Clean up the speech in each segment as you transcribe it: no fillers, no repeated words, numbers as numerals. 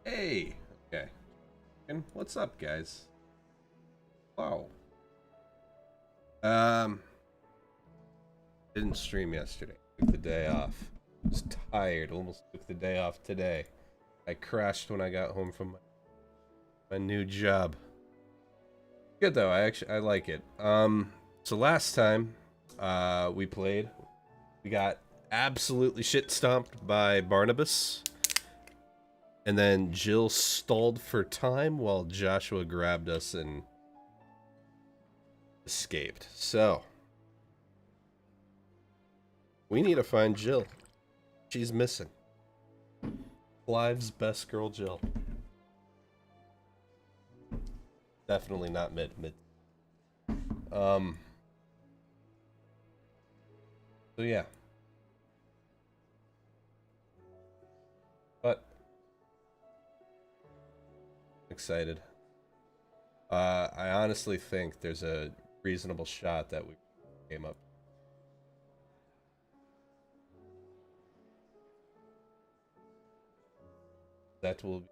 Hey, okay. And what's up, guys? Wow. Um, didn't stream yesterday. Took the day off. Was tired. Almost took the day off today. I crashed when I got home from my new job. Good though. I like it. So last time, we played, we got absolutely shit stomped by Barnubus. And then Jill stalled for time while Joshua grabbed us and escaped. So, we need to find Jill. She's missing. Clive's best girl, Jill. Definitely not mid. So yeah. But excited. I honestly think there's a reasonable shot that we came up. That will be.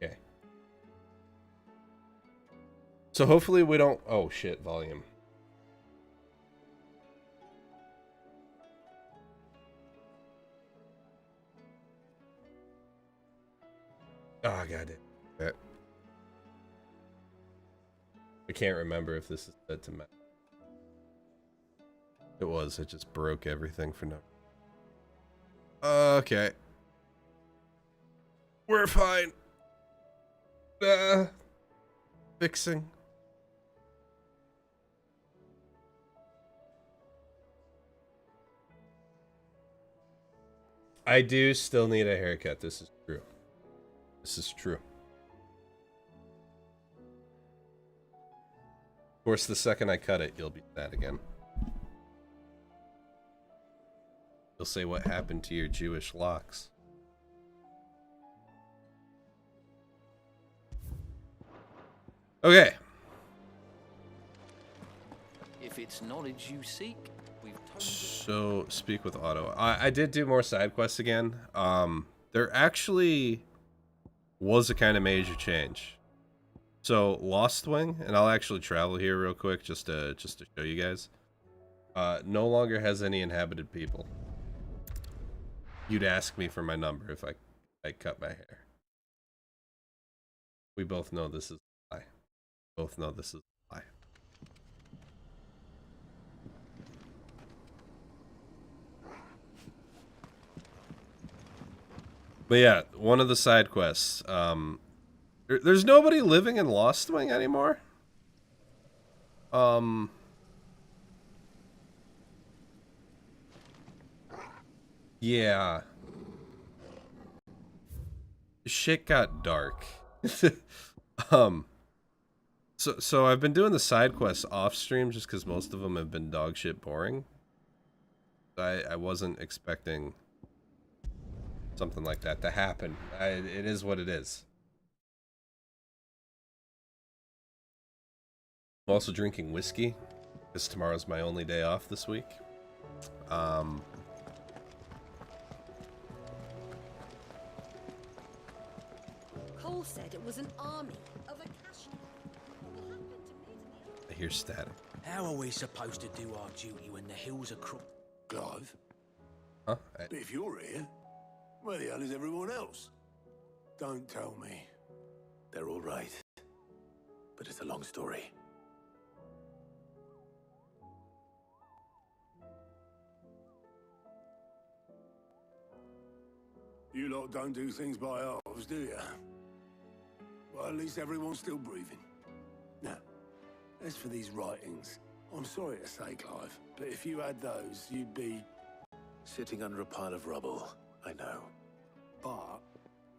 Okay. So hopefully we don't. Oh shit, volume. Oh, I got it. I can't remember if this is set to match. It was. It just broke everything for no. Okay. We're fine. Fixing. I do still need a haircut. This is true. This is true. Of course, the second I cut it, you'll be sad again. You'll say, what happened to your Jewish locks? Okay. If it's knowledge you seek, So, speak with Otto. I did do more side quests again. There actually was a kind of major change. So, Lost Wing, and I'll actually travel here real quick just to show you guys. No longer has any inhabited people. You'd ask me for my number if I cut my hair. We both know this is a lie. Both know this is a lie. But yeah, one of the side quests. There's nobody living in Lost Wing anymore. Yeah. Shit got dark. So I've been doing the side quests off stream just because most of them have been dog shit boring. I wasn't expecting something like that to happen. It is what it is. I'm also drinking whiskey because tomorrow's my only day off this week. Cole said it was an army of Akashi. I hear static. how are we supposed to do our duty when the hills are crooked? Clive? Huh? But if you're here, where the hell is everyone else? Don't tell me. They're all right. But it's a long story. You lot don't do things by halves, do you? Well, at least everyone's still breathing. Now, as for these writings, I'm sorry to say, Clive, but if you had those, you'd be sitting under a pile of rubble, I know. But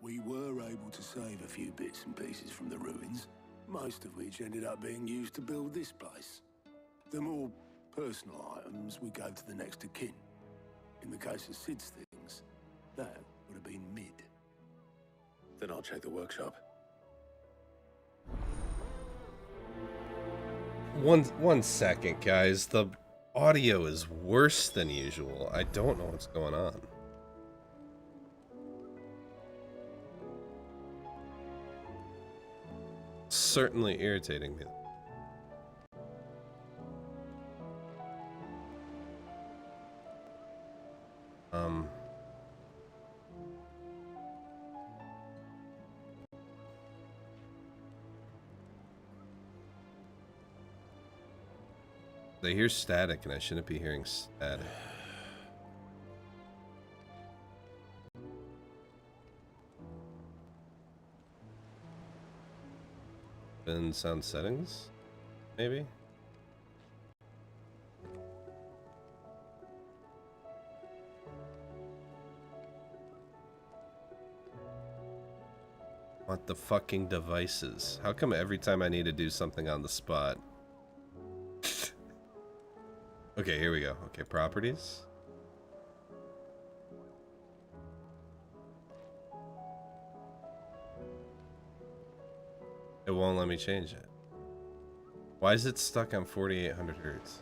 we were able to save a few bits and pieces from the ruins, most of which ended up being used to build this place. The more personal items, we go to the next of kin. In the case of Sid's things, that would have been mid. Then I'll check the workshop. One second, guys. The audio is worse than usual. I don't know what's going on. Certainly irritating me. I hear static and I shouldn't be hearing static. In sound settings, maybe? What the fucking devices? How come every time I need to do something on the spot? Okay, here we go. Okay, properties. It won't let me change it. Why is it stuck on 4800 hertz?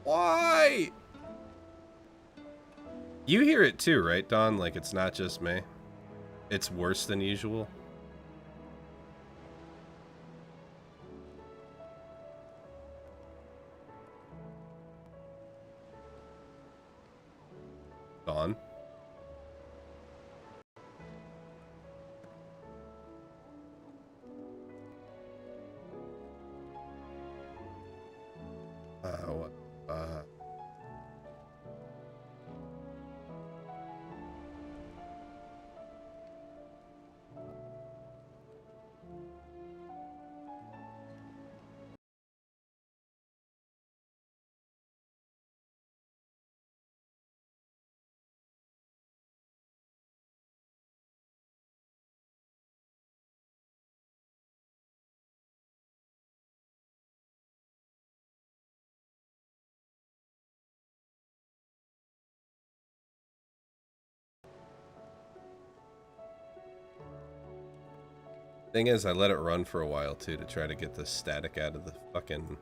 Why? You hear it too, right, Don? Like, it's not just me. It's worse than usual. Don? What? Thing is, I let it run for a while too to try to get the static out of the fucking...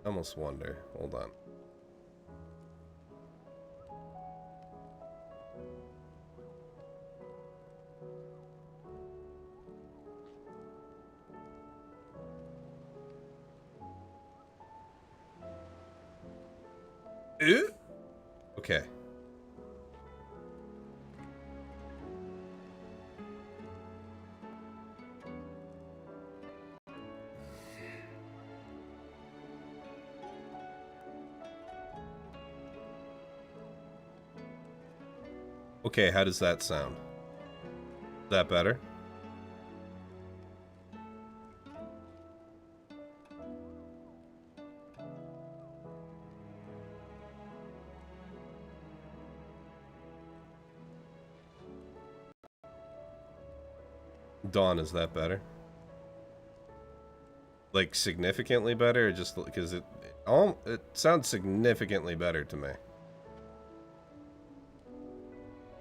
I almost wonder. Hold on. Okay. Okay, how does that sound? Is that better? Dawn, is that better? Like significantly better, or just because it sounds significantly better to me.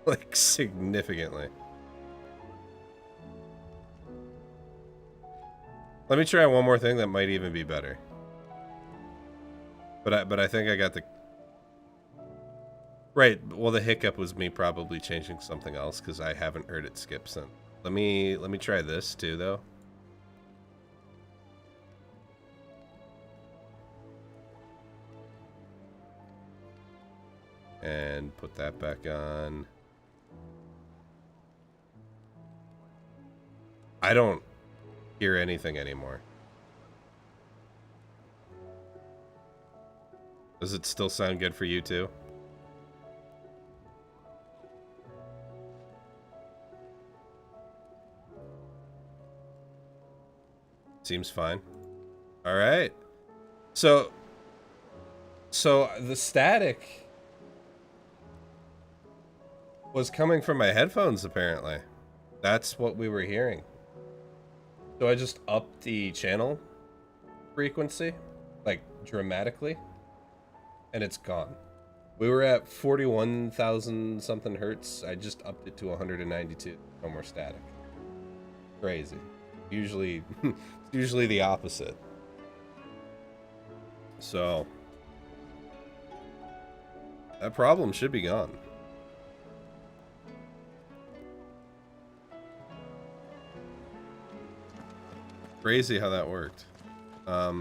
Like significantly. Let me try one more thing that might even be better. But I think I got the right. Well, the hiccup was me probably changing something else because I haven't heard it skip since. Let me try this too, though. And put that back on. hear anything anymore. Does it still sound good for you too? Seems fine. All right. So the static was coming from my headphones, apparently. That's what we were hearing. So I just upped the channel frequency, like dramatically, and it's gone. We were at 41,000 something hertz. I just upped it to 192. No more static. Crazy. Usually, it's usually the opposite. So that problem should be gone. Crazy how that worked. But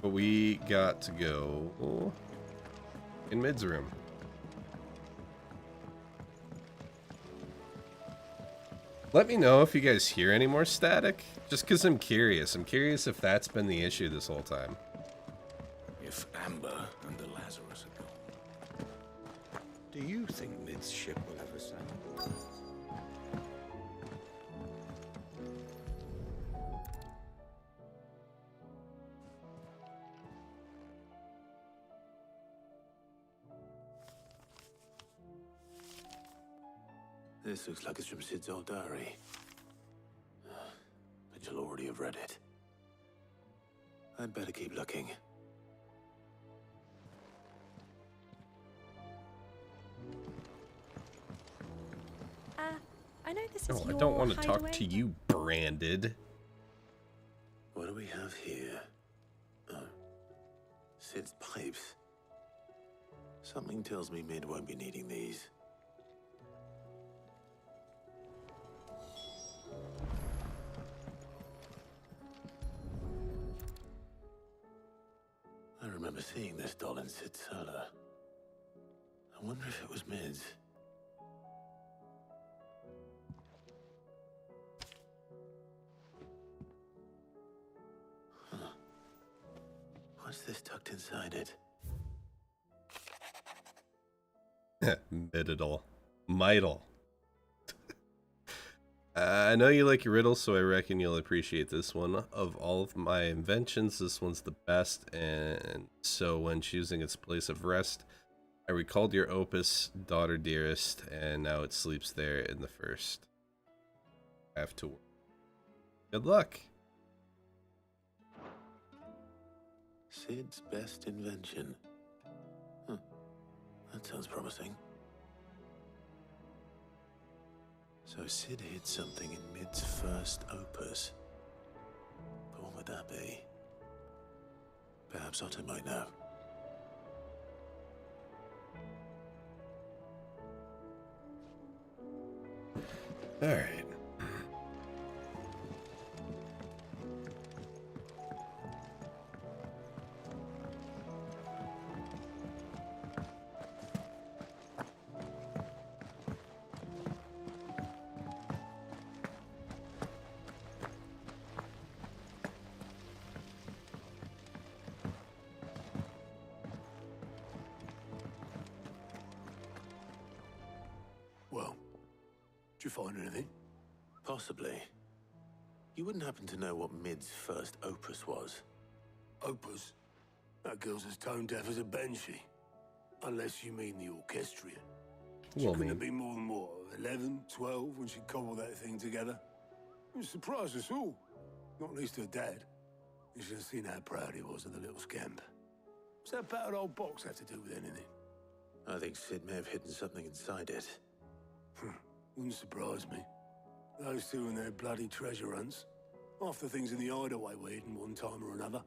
we got to go in Mid's room. Let me know if you guys hear any more static, just because I'm curious. I'm curious if that's been the issue this whole time. If Amber and the Lazarus are gone, do you think Mid's ship will ever sail? This looks like it's from Sid's old diary. But you'll already have read it. I'd better keep looking. I know this is No, your I don't want to talk hideaway, to you, Branded. What do we have here? Oh. Sid's pipes. Something tells me Mid won't be needing these. I remember seeing this doll in Sid's cellar. I wonder if it was Mid's. Huh. What's this tucked inside it? Mididal. Midal. I know you like your riddles, so I reckon you'll appreciate this one. Of all of my inventions, this one's the best, and so when choosing its place of rest, I recalled your opus, Daughter Dearest, and now it sleeps there in the first. I have to work. Good luck. Sid's best invention. Huh. That sounds promising. So Sid hid something in Mid's first opus. But what would that be? Perhaps Otto might know. All right. Well, did you find anything? Possibly. You wouldn't happen to know what Mid's first opus was? Opus? That girl's as tone deaf as a banshee. Unless you mean the orchestrion. She Well, couldn't mean. have been more than, what, 11, 12 when she cobbled that thing together? It surprised us all. Not least her dad. You should have seen how proud he was of the little scamp. What's that battered old box have to do with anything? I think Sid may have hidden something inside it. Wouldn't surprise me. Those two and their bloody treasure hunts. Half the things in the hideaway were hidden one time or another.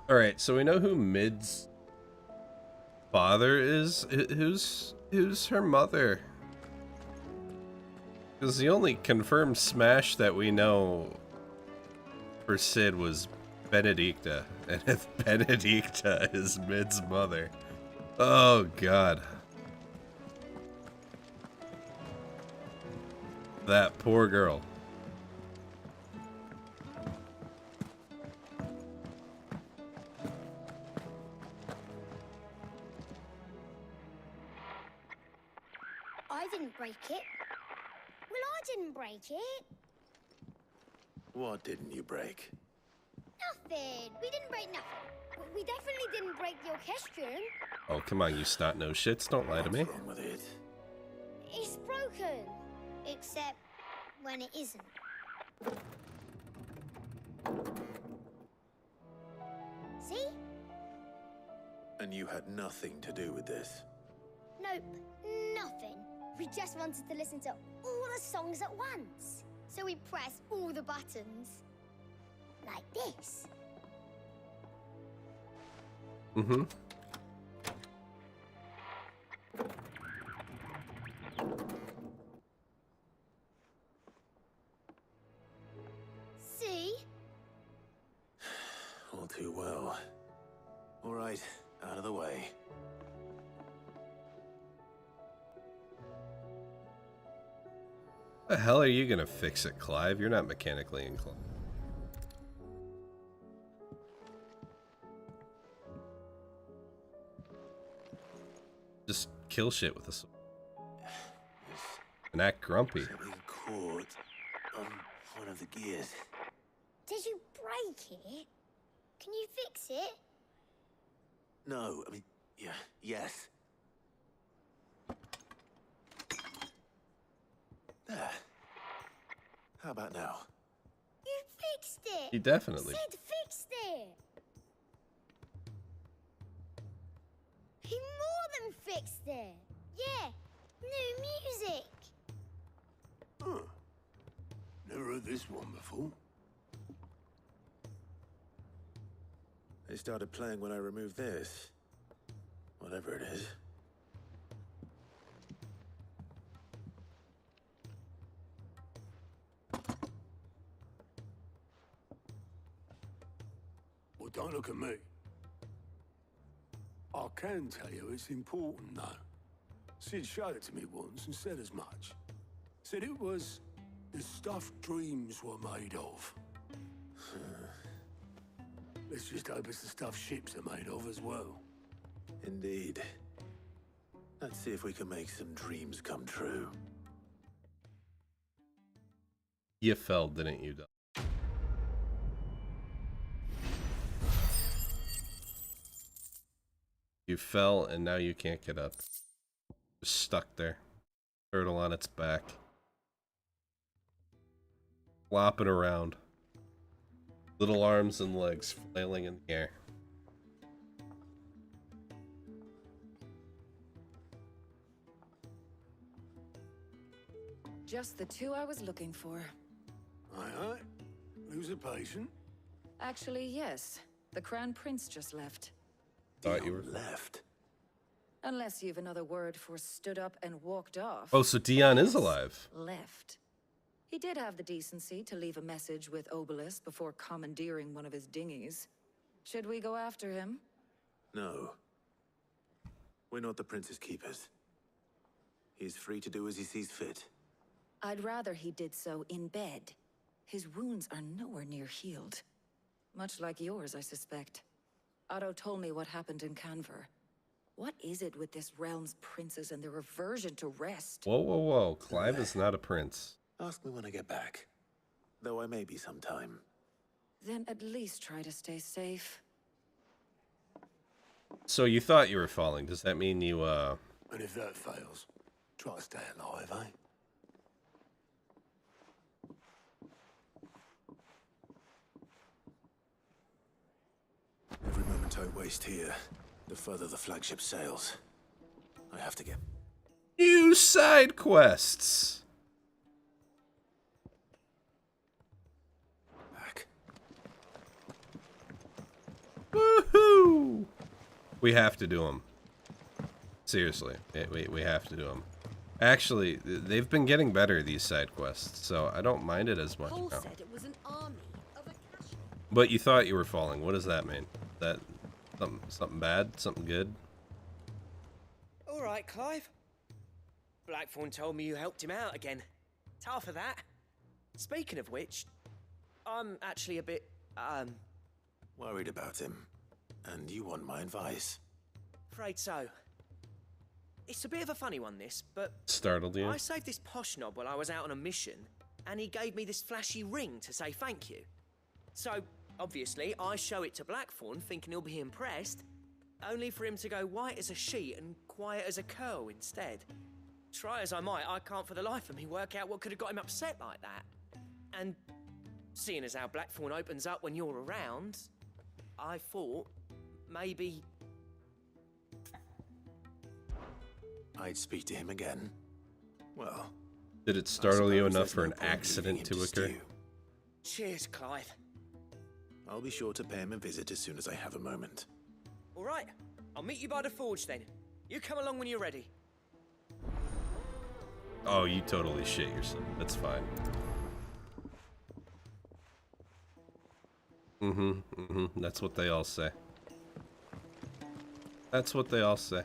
All right, so we know who Mid's father is. Who's her mother? Because the only confirmed smash that we know for Sid was Benedicta, and if Benedicta is Mid's mother, oh god. That poor girl. I didn't break it. Well, I didn't break it. What didn't you break? Nothing. We didn't break nothing. We definitely didn't break the orchestrion. Oh, come on, you snot-nosed shits. Don't lie to me. What's wrong with it? It's broken. Except when it isn't. See? And you had nothing to do with this? Nope, nothing. We just wanted to listen to all the songs at once. So we pressed all the buttons. Like this. Mm-hmm. See? All too well. All right, out of the way. The hell are you gonna fix it, Clive? You're not mechanically inclined. Just kill shit with a sword. And act grumpy. Something caught on one of the gears. Did you break it? Can you fix it? No, I mean, yeah, yes. There. How about now? You fixed it. He definitely. Sid fixed it. He more than fixed it. Yeah, new music. Huh. Never heard this one before. They started playing when I removed this. Whatever it is. Well, don't look at me. I can tell you it's important, though. Sid showed it to me once and said as much. Said it was the stuff dreams were made of. Let's just hope it's the stuff ships are made of as well. Indeed. Let's see if we can make some dreams come true. You fell, didn't you, Doc? You fell and now you can't get up. Just stuck there. Turtle on its back. Flopping around. Little arms and legs flailing in the air. Just the two I was looking for. Aye, aye. Lose a patient. Actually, yes. The Crown Prince just left. Thought you were. Left. Unless you've another word for stood up and walked off. Oh, so Dion is alive. Left. He did have the decency to leave a message with Obelisk before commandeering one of his dinghies. Should we go after him? No. We're not the Prince's keepers. He's free to do as he sees fit. I'd rather he did so in bed. His wounds are nowhere near healed. Much like yours, I suspect. Otto told me what happened in Canver. What is it with this realm's princes and their aversion to rest? Whoa, whoa, whoa. Clive is not a prince. Ask me when I get back. Though I may be sometime. Then at least try to stay safe. So you thought you were falling. Does that mean you, And if that fails, try to stay alive, eh? Every moment I waste here, the further the flagship sails. I have to get New side quests. back. Woohoo! We have to do them. Seriously, we have to do them. Actually, they've been getting better, these side quests, so I don't mind it as much Cole now. said it was an army of a cash. But you thought you were falling. What does that mean? That something bad? Something good? All right, Clive. Blackthorn told me you helped him out again. tough of that. Speaking of which, I'm actually a bit, Worried about him. And you want my advice? afraid so. It's a bit of a funny one, this, but Startled you? I saved this posh knob while I was out on a mission, and he gave me this flashy ring to say thank you. So, obviously, I show it to Blackthorn, thinking he'll be impressed, only for him to go white as a sheet and quiet as a curl instead. Try as I might, I can't for the life of me work out what could have got him upset like that. And seeing as how Blackthorn opens up when you're around, I thought maybe... I'd speak to him again. Well, Did it startle you suppose enough there's for no an point leaving accident him to occur? stew. Cheers, Clive. I'll be sure to pay him a visit as soon as I have a moment. All right, I'll meet you by the forge then. You come along when you're ready. Oh, you totally shit yourself. That's fine. That's what they all say. That's what they all say.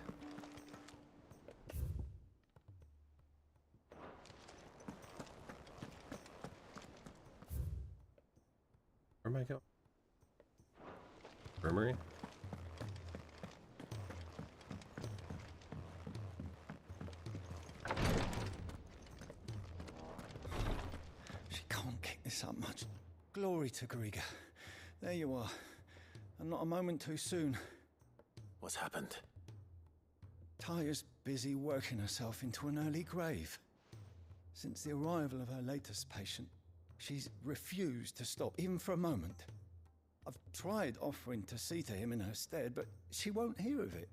Where am I going? Infirmary? She can't kick this up much. Glory to Griga. There you are. And not a moment too soon. What's happened? Taya's busy working herself into an early grave. Since the arrival of her latest patient, she's refused to stop, even for a moment. I've tried offering to see to him in her stead, but she won't hear of it.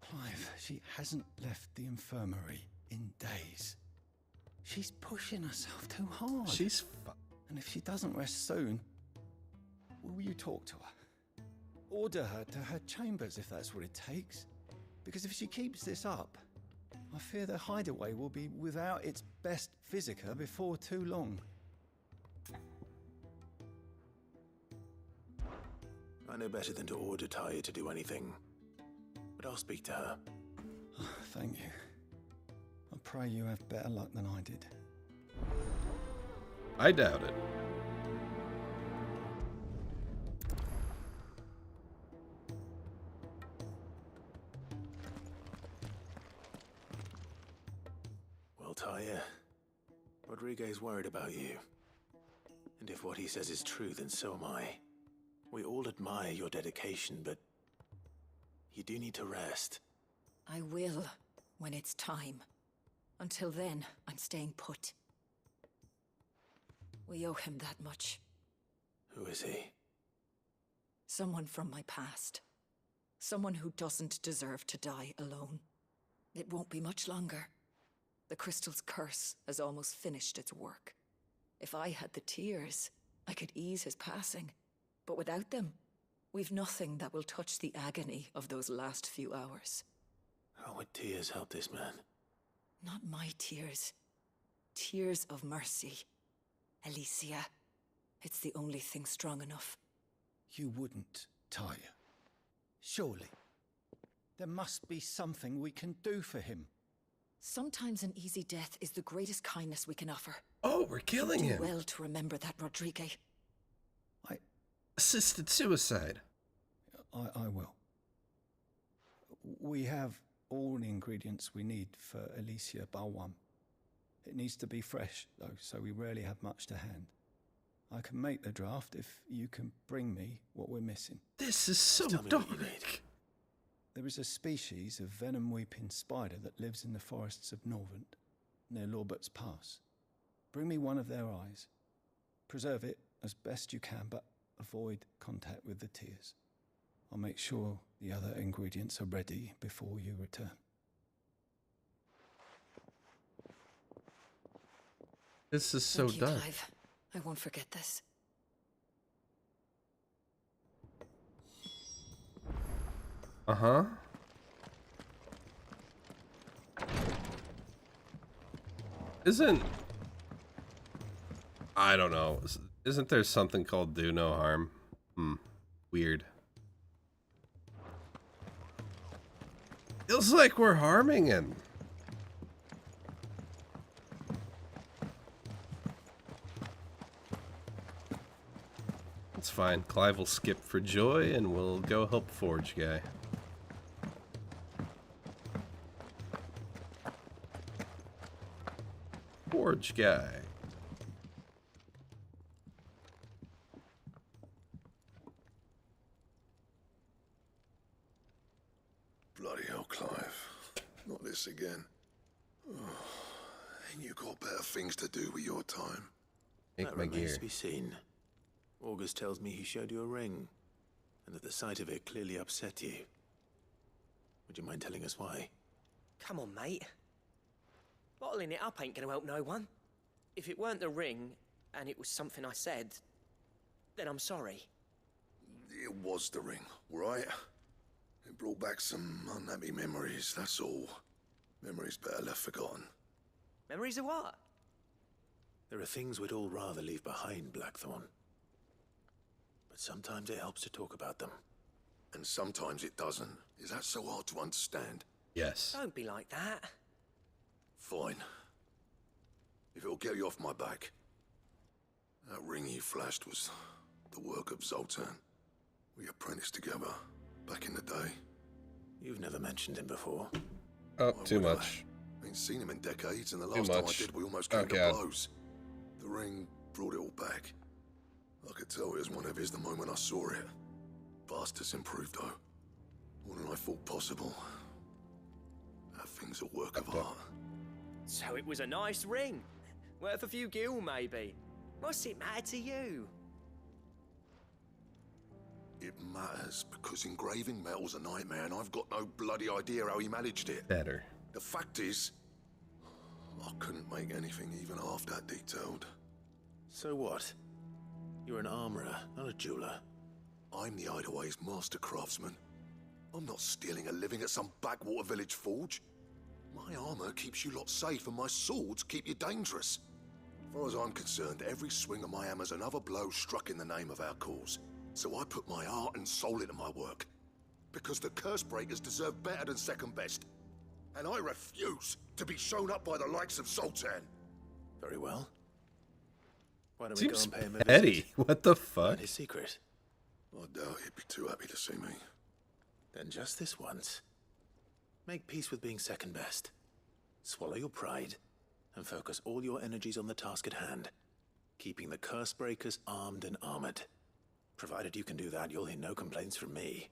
Clive, she hasn't left the infirmary in days. She's pushing herself too hard. She's And if she doesn't rest soon, will you talk to her? Order her to her chambers if that's what it takes. Because if she keeps this up, I fear the hideaway will be without its best physica before too long. I know better than to order Taya to do anything. But I'll speak to her. Thank you. I pray you have better luck than I did. I doubt it. Well, Taya, Rodriguez worried about you. And if what he says is true, then so am I. We all admire your dedication, but you do need to rest. I will, when it's time. Until then, I'm staying put. We owe him that much. Who is he? Someone from my past. Someone who doesn't deserve to die alone. It won't be much longer. The crystal's curse has almost finished its work. If I had the tears, I could ease his passing. But without them, we've nothing that will touch the agony of those last few hours. How would tears help this man? Not my tears. Tears of mercy. Alicia. It's the only thing strong enough. You wouldn't, Taya. Surely. There must be something we can do for him. Sometimes an easy death is the greatest kindness we can offer. Oh, we're killing You him. do well to remember that, Rodriguez. Assisted suicide. I will. We have all the ingredients we need for Alicia Balwam. It needs to be fresh, though, so we rarely have much to hand. I can make the draft if you can bring me what we're missing. This is so Tell me what you need. dark. There is a species of venom-weeping spider that lives in the forests of Norvent, near Lorbert's Pass. Bring me one of their eyes. Preserve it as best you can, but avoid contact with the tears. I'll make sure the other ingredients are ready before you return. This is so Thank you, dark. Clive. I won't forget this. Uh-huh. I don't know. Isn't there something called do no harm? Weird. Feels like we're harming him. fine. Clive will skip for Joy, and we'll go help Forge guy. Forge guy. Bloody hell, Clive. Not this again. Oh, ain't you got better things to do with your time? Take That my remains gear. to be seen. August tells me he showed you a ring, and that the sight of it clearly upset you. Would you mind telling us why? Come on, mate. Bottling it up ain't gonna help no one. If it weren't the ring, and it was something I said, then I'm sorry. It was the ring, right? It brought back some unhappy memories, that's all. Memories better left forgotten. Memories of what? There are things we'd all rather leave behind, Blackthorn. But sometimes it helps to talk about them. And sometimes it doesn't. Is that so hard to understand? Yes. Don't be like that. Fine. If it'll get you off my back. That ring you flashed was the work of Zoltan. We apprenticed together back in the day. You've never mentioned him before. Oh, Why too would I? much. Ain't seen him in decades, and the Too last time I much. did, we almost came Oh, to God. blows. The ring brought it all back. I could tell it was one of his the moment I saw it. Vast improved, though. More than I thought possible. That thing's a work of art. So it was a nice ring. Worth a few gil, maybe. What's it matter to you? It matters because engraving metal's a nightmare, and I've got no bloody idea how he managed it. Better. The fact is, I couldn't make anything even half that detailed. So what? You're an armorer, not a jeweler. I'm the Hideaway's master craftsman. I'm not stealing a living at some backwater village forge. My armor keeps you lot safe, and my swords keep you dangerous. As far as I'm concerned, every swing of my hammer's another blow struck in the name of our cause. So I put my heart and soul into my work. Because the curse breakers deserve better than second best. And I refuse to be shown up by the likes of Zoltan. Very well. Why don't we go Seems and pay him a petty. visit? What the fuck? Learn his secret. I doubt he'd be too happy to see me. Then just this once, make peace with being second best. Swallow your pride and focus all your energies on the task at hand, keeping the curse breakers armed and armored. Provided you can do that, you'll hear no complaints from me.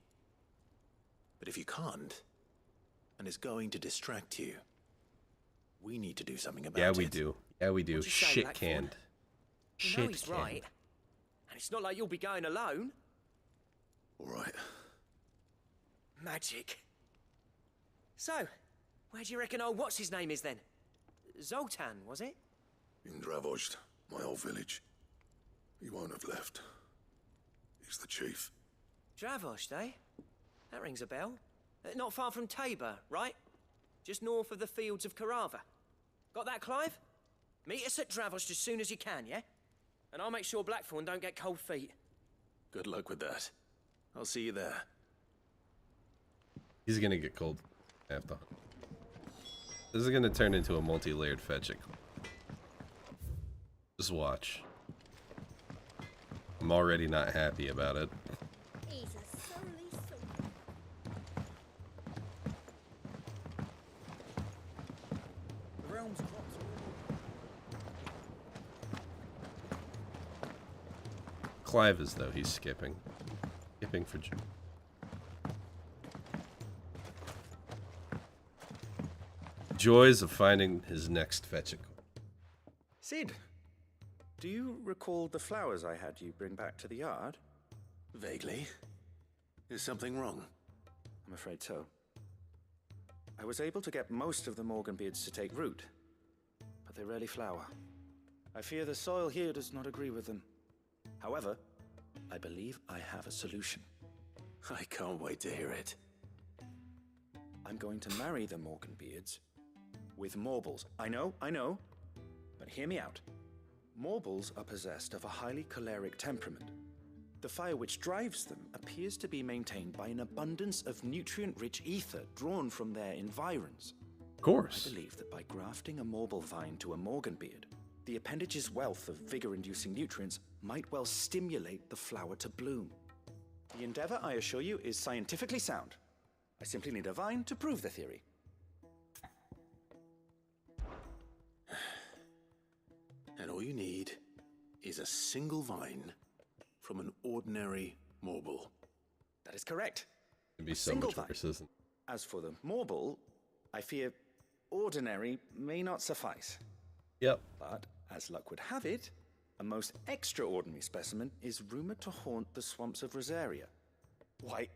But if you can't, and it's going to distract you, we need to do something about it. Yeah, we do. Yeah, we do. What'd you say, Shit Blackthorn? canned. You know Shit he's canned. right. And it's not like you'll be going alone. All right. Magic. So, where do you reckon old what's-his-name is then? Zoltan, was it? In Dravozd, my old village. He won't have left. He's the chief. Dravozd, eh? That rings a bell. Not far from Tabor, right? Just north of the fields of Karava. Got that, Clive? Meet us at Dravozd as soon as you can, yeah? And I'll make sure Blackthorn don't get cold feet. Good luck with that. I'll see you there. He's gonna get cold. I have to. This is gonna turn into a multi-layered fetch. Just watch. I'm already not happy about it. He's a solely soul. The realm's crops Clive is though, he's skipping. Skipping for Joe. Joys of finding his next fetchicle. Sid, do you recall the flowers I had you bring back to the yard? Vaguely. Is something wrong? I'm afraid so. I was able to get most of the Morganbeards to take root, but they rarely flower. I fear the soil here does not agree with them. However, I believe I have a solution. I can't wait to hear it. I'm going to marry the Morganbeards with Morbles. I know, but hear me out. Morbles are possessed of a highly choleric temperament. The fire which drives them appears to be maintained by an abundance of nutrient-rich ether drawn from their environs. Of course. I believe that by grafting a Morble vine to a Morganbeard, the appendage's wealth of vigor-inducing nutrients might well stimulate the flower to bloom. The endeavor, I assure you, is scientifically sound. I simply need a vine to prove the theory. And all you need is a single vine from an ordinary morble. That is correct. It'd be so Single much worse, vine. isn't it? As for the morble, I fear ordinary may not suffice. Yep. But, as luck would have it, a most extraordinary specimen is rumored to haunt the swamps of Rosaria. Why,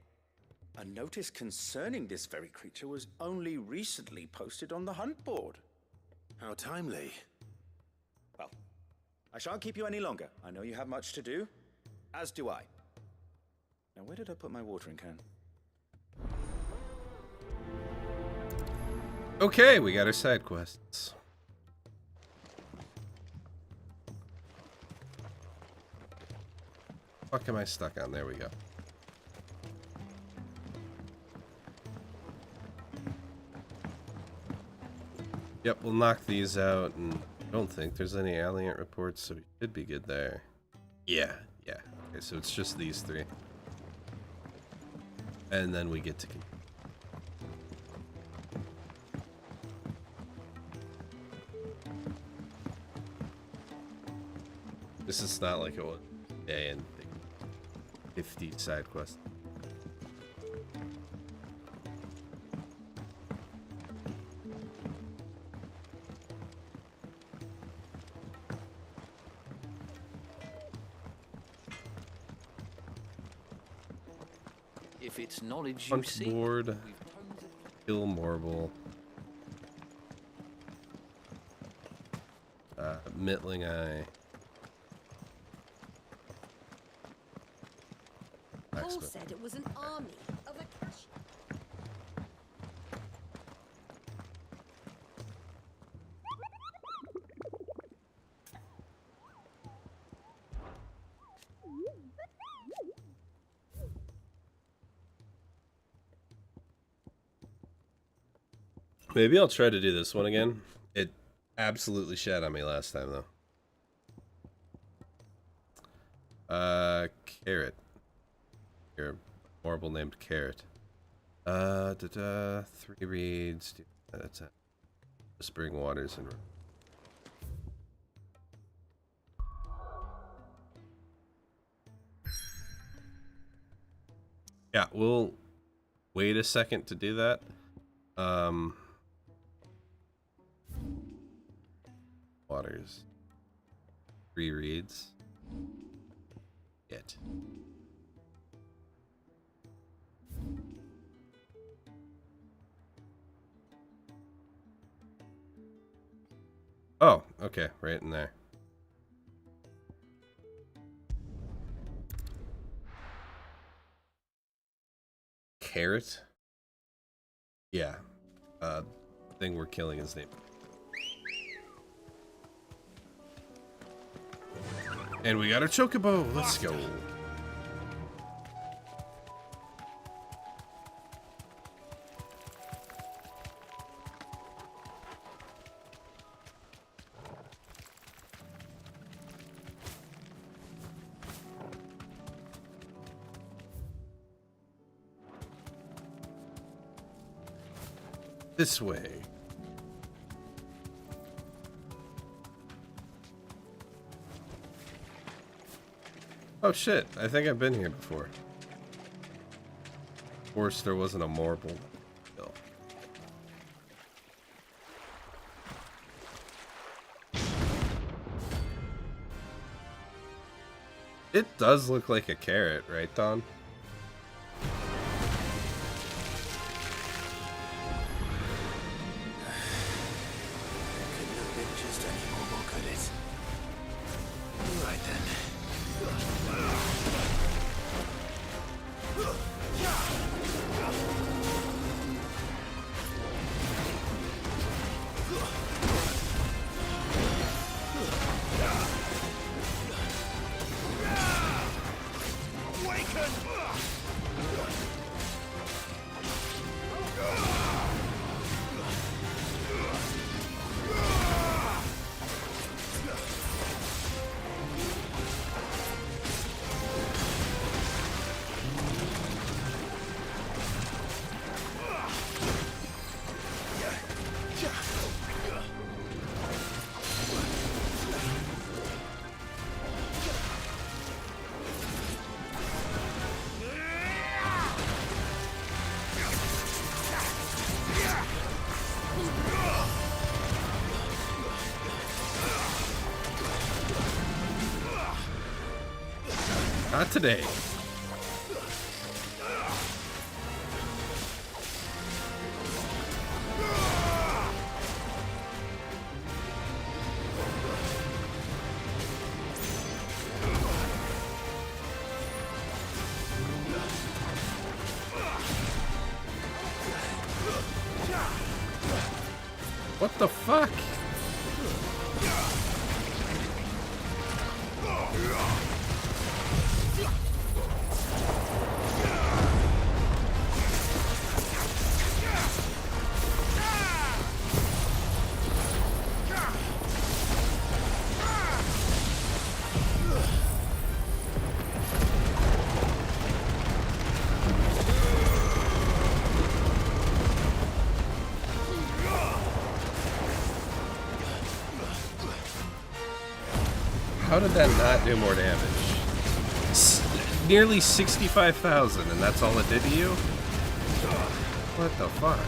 a notice concerning this very creature was only recently posted on the hunt board. How timely. Well, I shan't keep you any longer. I know you have much to do, as do I. Now, where did I put my watering can? Okay, we got our side quests. What am I stuck on? There we go. Yep, we'll knock these out, and I don't think there's any alien reports, so we should be good there. Yeah. Okay, so it's just these three. And then we get to... This is not like a day and 50 side quests. If it's knowledge you Hunt seek, board. Kill Morble. Mittling Eye. Cole said it was an army of a cash. Maybe I'll try to do this one again. It absolutely shat on me last time, though. Carrot. Your Morble named Carrot. 3 reeds. That's it. Whispering Waters and... Yeah, we'll wait a second to do that. Waters. 3 reeds. Yet. Oh, okay, right in there. Carrot? Yeah. Thing we're killing is named. And we got our chocobo. Let's go. This way. Oh shit, I think I've been here before. Of course, there wasn't a Morble. No. It does look like a carrot, right, Don? Not today. What the fuck? How did that not do more damage? Nearly 65,000, and that's all it did to you? What the fuck?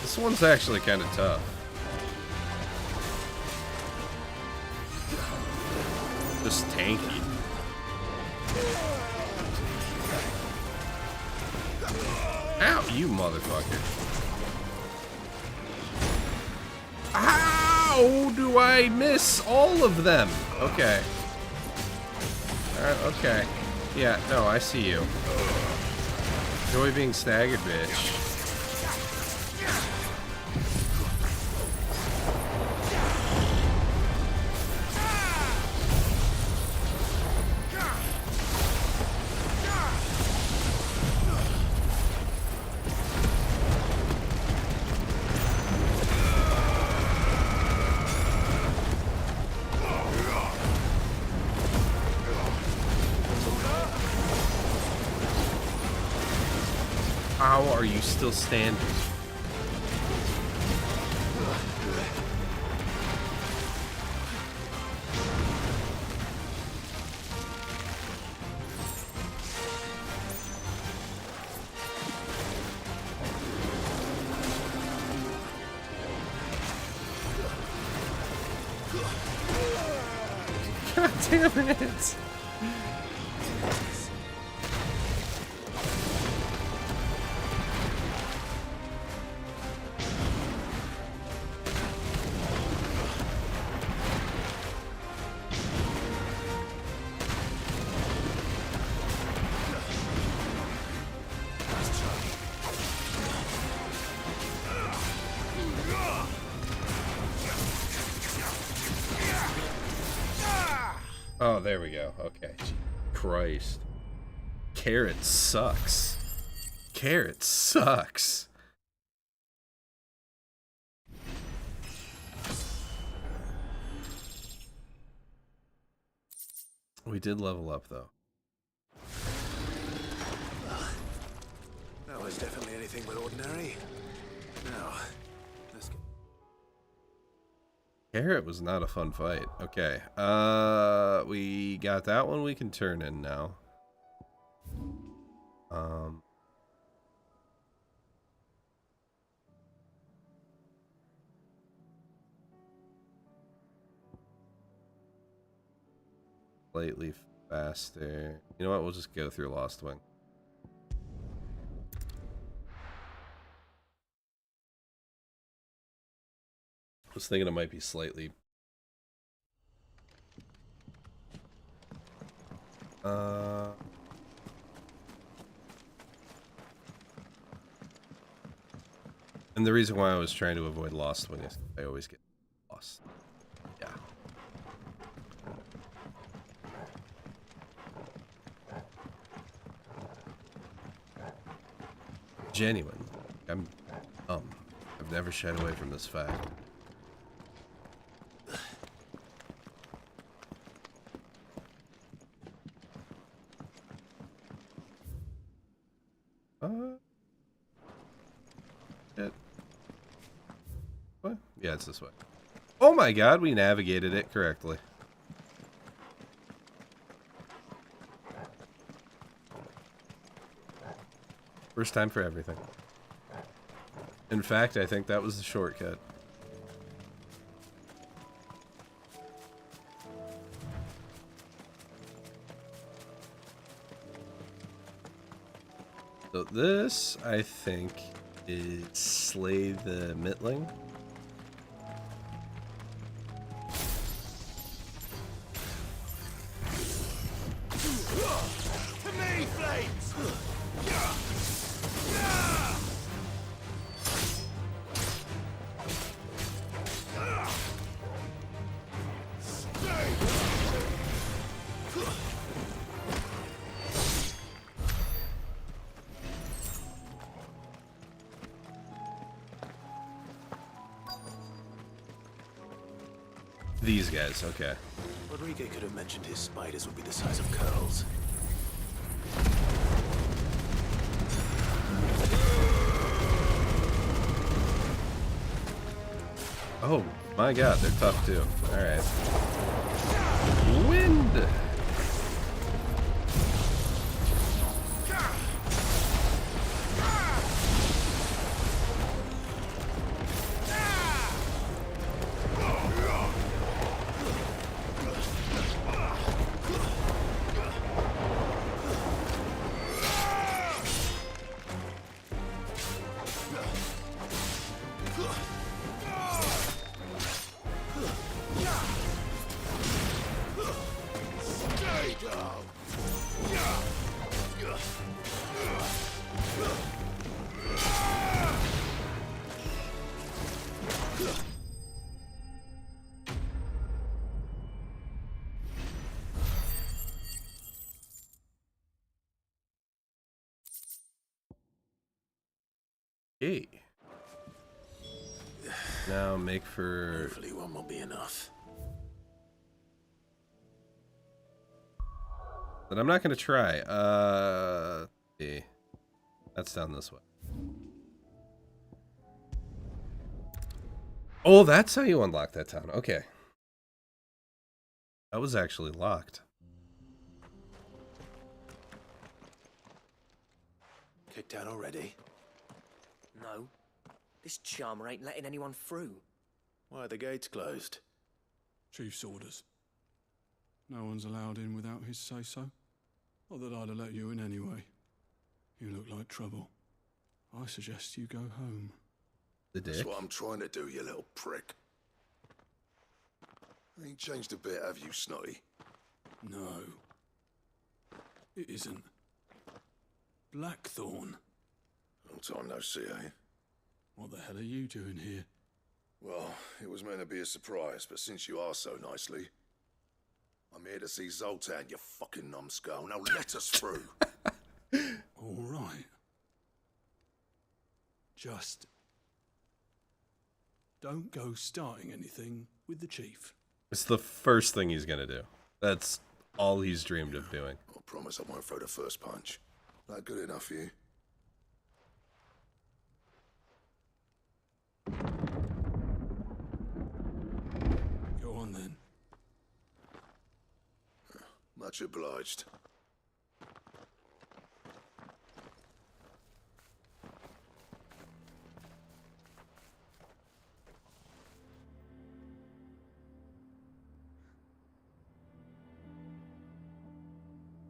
This one's actually kind of tough. Just tanky. Ow, you motherfucker. How do I miss all of them? Okay. Alright, okay. Yeah, no, I see you. Enjoy being staggered, bitch. How are you still standing? God damn it! Oh, there we go. Okay. Christ. Carrot sucks. Carrot sucks. We did level up, though. That was definitely anything but ordinary. Now, let's get... Carrot was not a fun fight. Okay. We got that one we can turn in now. Slightly faster. You know what? We'll just go through Lost Wing. I was thinking it might be slightly. And the reason why I was trying to avoid Lost when I always get lost. Yeah. Genuine. I'm I've never shied away from this fact. Shit. What? Yeah, it's this way. Oh my god, we navigated it correctly. First time for everything. In fact, I think that was the shortcut. So this, I think, is Slay the Mitling. To me, flames! These guys, okay. Rodrigo could have mentioned his spiders would be the size of curls. Oh my god, they're tough too. Alright. Wind! Hey. Now make for... Hopefully one will be enough. But I'm not going to try. Yeah. That's down this way. Oh, that's how you unlock that town. Okay. That was actually locked. Kicked out already? No. This charmer ain't letting anyone through. Why are the gates closed? Chief's orders. No one's allowed in without his say-so. Not that I'd have let you in anyway. You look like trouble. I suggest you go home. The dick. That's what I'm trying to do, you little prick. Ain't changed a bit, have you, Snotty? No. It isn't. Blackthorn. Long time no see, eh? What the hell are you doing here? Well, it was meant to be a surprise, but since you are so nicely, I'm here to see Zoltan, you fucking numbskull. Now let us through. All right. Just don't go starting anything with the chief. It's the first thing he's gonna do. That's all he's dreamed of doing. I promise I won't throw the first punch. That good enough for you? Go on then. Much obliged.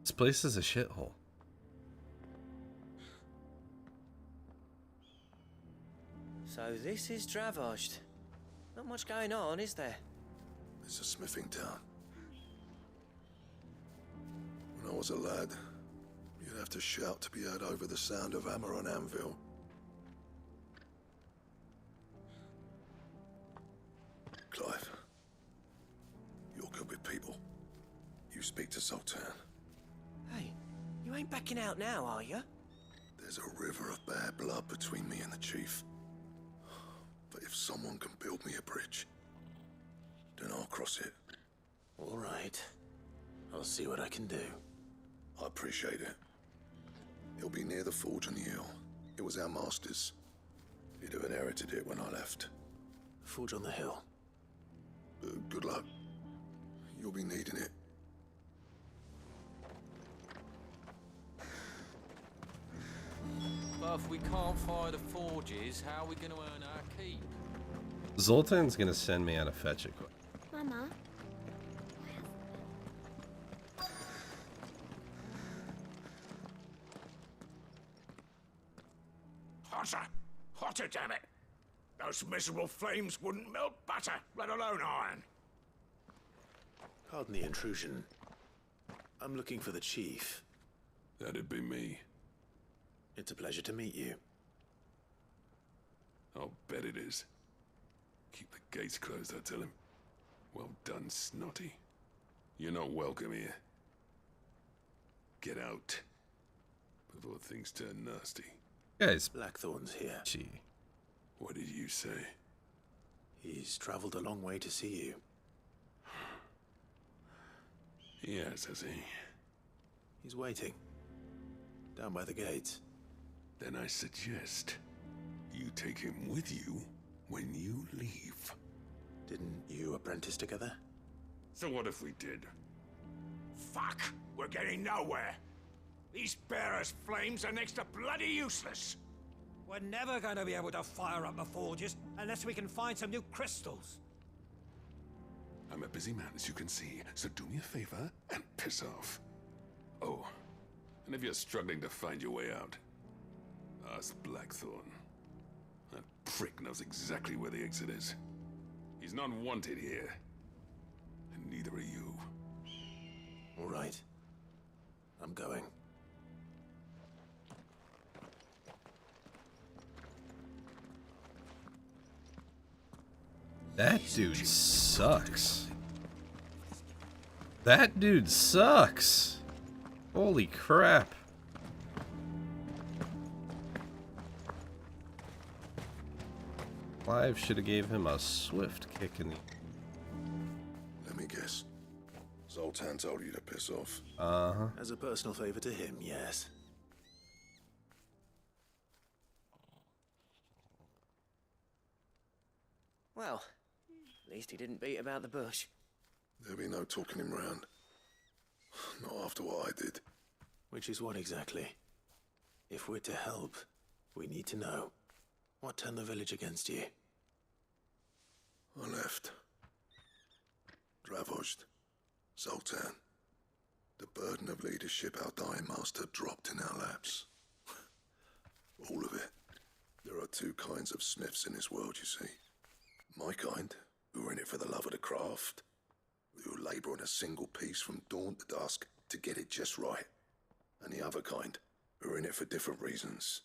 This place is a shithole. So this is Dravaged. Not much going on, is there? It's a smithing town. When I was a lad, you'd have to shout to be heard over the sound of hammer on anvil. you speak to Zoltan. Hey, you ain't backing out now, are you? There's a river of bad blood between me and the chief. But if someone can build me a bridge, then I'll cross it. All right. I'll see what I can do. I appreciate it. It'll be near the forge on the hill. It was our master's. He'd have inherited it when I left. Forge on the hill. Good luck. You'll be needing it. But if we can't fire the forges, how are we going to earn our keep? Zoltan's gonna send me on a fetch a quick. Mama. Hotter! Hotter, damn it! Those miserable flames wouldn't melt butter, let alone iron. Pardon the intrusion. I'm looking for the chief. That'd be me. It's a pleasure to meet you. I'll bet it is. Keep the gates closed, I tell him. Well done, Snotty. You're not welcome here. Get out. Before things turn nasty. Guys. Blackthorn's here. Gee. What did you say? He's traveled a long way to see you. Yes, has he? He's waiting. Down by the gates. Then I suggest you take him with you when you leave. Didn't you apprentice together? So what if we did? Fuck! We're getting nowhere. These bearers' flames are next to bloody useless. We're never going to be able to fire up the forges unless we can find some new crystals. I'm a busy man, as you can see, so do me a favor and piss off. Oh, and if you're struggling to find your way out, ask Blackthorn. That prick knows exactly where the exit is. He's not wanted here, and neither are you. All right. I'm going. That dude sucks. That dude sucks. Holy crap. Clive should have gave him a swift kick in the... Let me guess. Zoltan told you to piss off. Uh-huh. As a personal favor to him, yes. Well, at least he didn't beat about the bush. There'll be no talking him round. Not after what I did. Which is what exactly? If we're to help, we need to know. What turned the village against you? I left. Dravozd. Zoltan. The burden of leadership our dying master dropped in our laps. All of it. There are two kinds of smiths in this world, you see. My kind, who are in it for the love of the craft, who labour on a single piece from dawn to dusk to get it just right. And the other kind, who are in it for different reasons.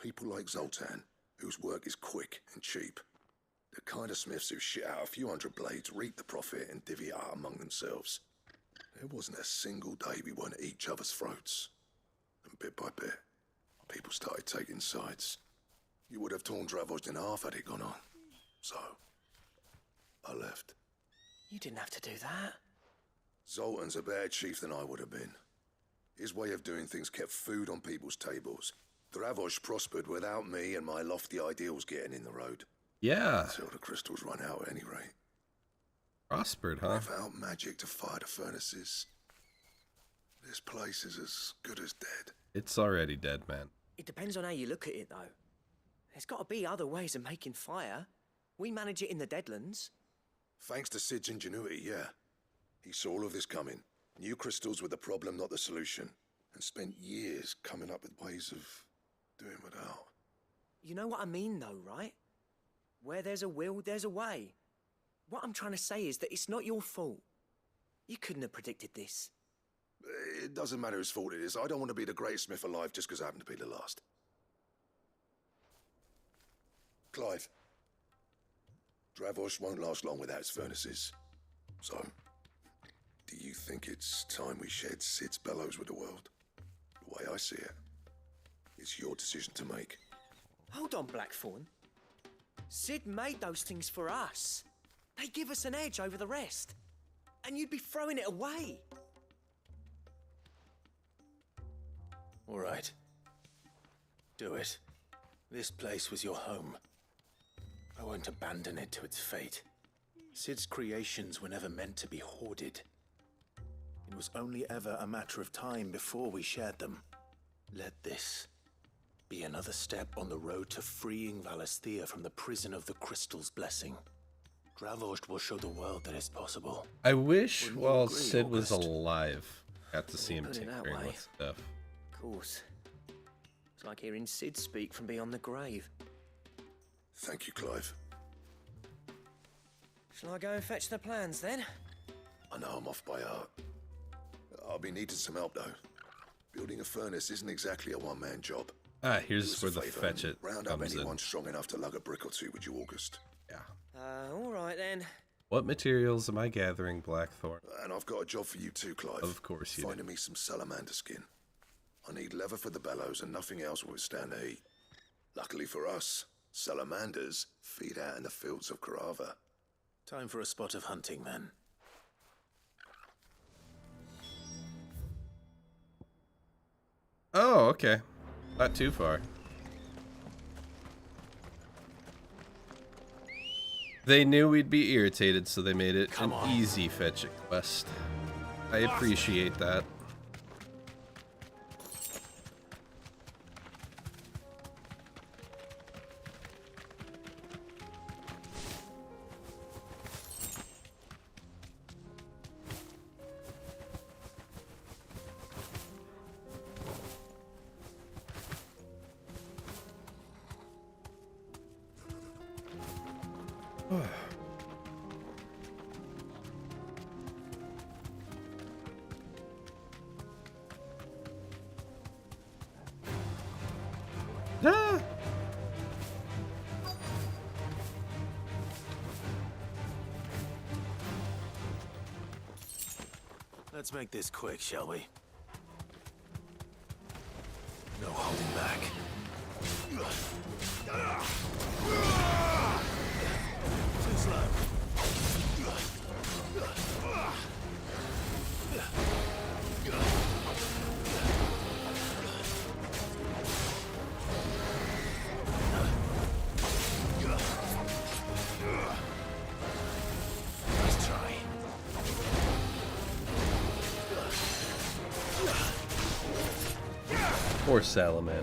People like Zoltan, whose work is quick and cheap. The kind of smiths who shit out a few hundred blades, reap the profit, and divvy it out among themselves. There wasn't a single day we weren't at each other's throats. And bit by bit, people started taking sides. You would have torn Dravozd in half had it gone on. So, I left. You didn't have to do that. Zoltan's a better chief than I would have been. His way of doing things kept food on people's tables. Dravozd prospered without me and my lofty ideals getting in the road. Yeah. Until the crystals run out at any rate. Prospered, huh? Without magic to fire the furnaces, this place is as good as dead. It's already dead, man. It depends on how you look at it, though. There's got to be other ways of making fire. We manage it in the Deadlands. Thanks to Sid's ingenuity, yeah. He saw all of this coming. Knew crystals were the problem, not the solution. And spent years coming up with ways of doing without. You know what I mean, though, right? Where there's a will, there's a way. What I'm trying to say is that it's not your fault. You couldn't have predicted this. It doesn't matter whose fault it is. I don't want to be the greatest smith alive just because I happen to be the last. Clive. Dravozd won't last long without its furnaces. So, Do you think it's time we shared Sid's bellows with the world? The way I see it, it's your decision to make. Hold on, Blackthorn. Sid made those things for us. They give us an edge over the rest. And you'd be throwing it away. All right. Do it. This place was your home. I won't abandon it to its fate. Sid's creations were never meant to be hoarded. It was only ever a matter of time before we shared them. Let this be another step on the road to freeing Valisthea from the prison of the Crystal's blessing. Dravost will show the world that it's possible. I wish while Sid was alive, got to see him Put it that tinkering way. with stuff. Of course. It's like hearing Sid speak from beyond the grave. Thank you, Clive. Shall I go and fetch the plans then? I know I'm off by heart. I'll be needing some help, though. Building a furnace isn't exactly a one-man job. Ah, here's where the fetch it Round up comes anyone in. strong enough to lug a brick or two with you, August. Yeah. All right then. What materials am I gathering, Blackthorn? And I've got a job for you too, Clive. Of course you do. Finding me some salamander skin. I need leather for the bellows and nothing else will withstand the heat. Luckily for us, salamanders feed out in the fields of Karava. Time for a spot of hunting, then. Oh, okay. Not too far. They knew we'd be irritated, so they made it an easy fetching quest. I appreciate that. Ah! Let's make this quick, shall we? No holding back. Too slow. Nice try. Poor salamander.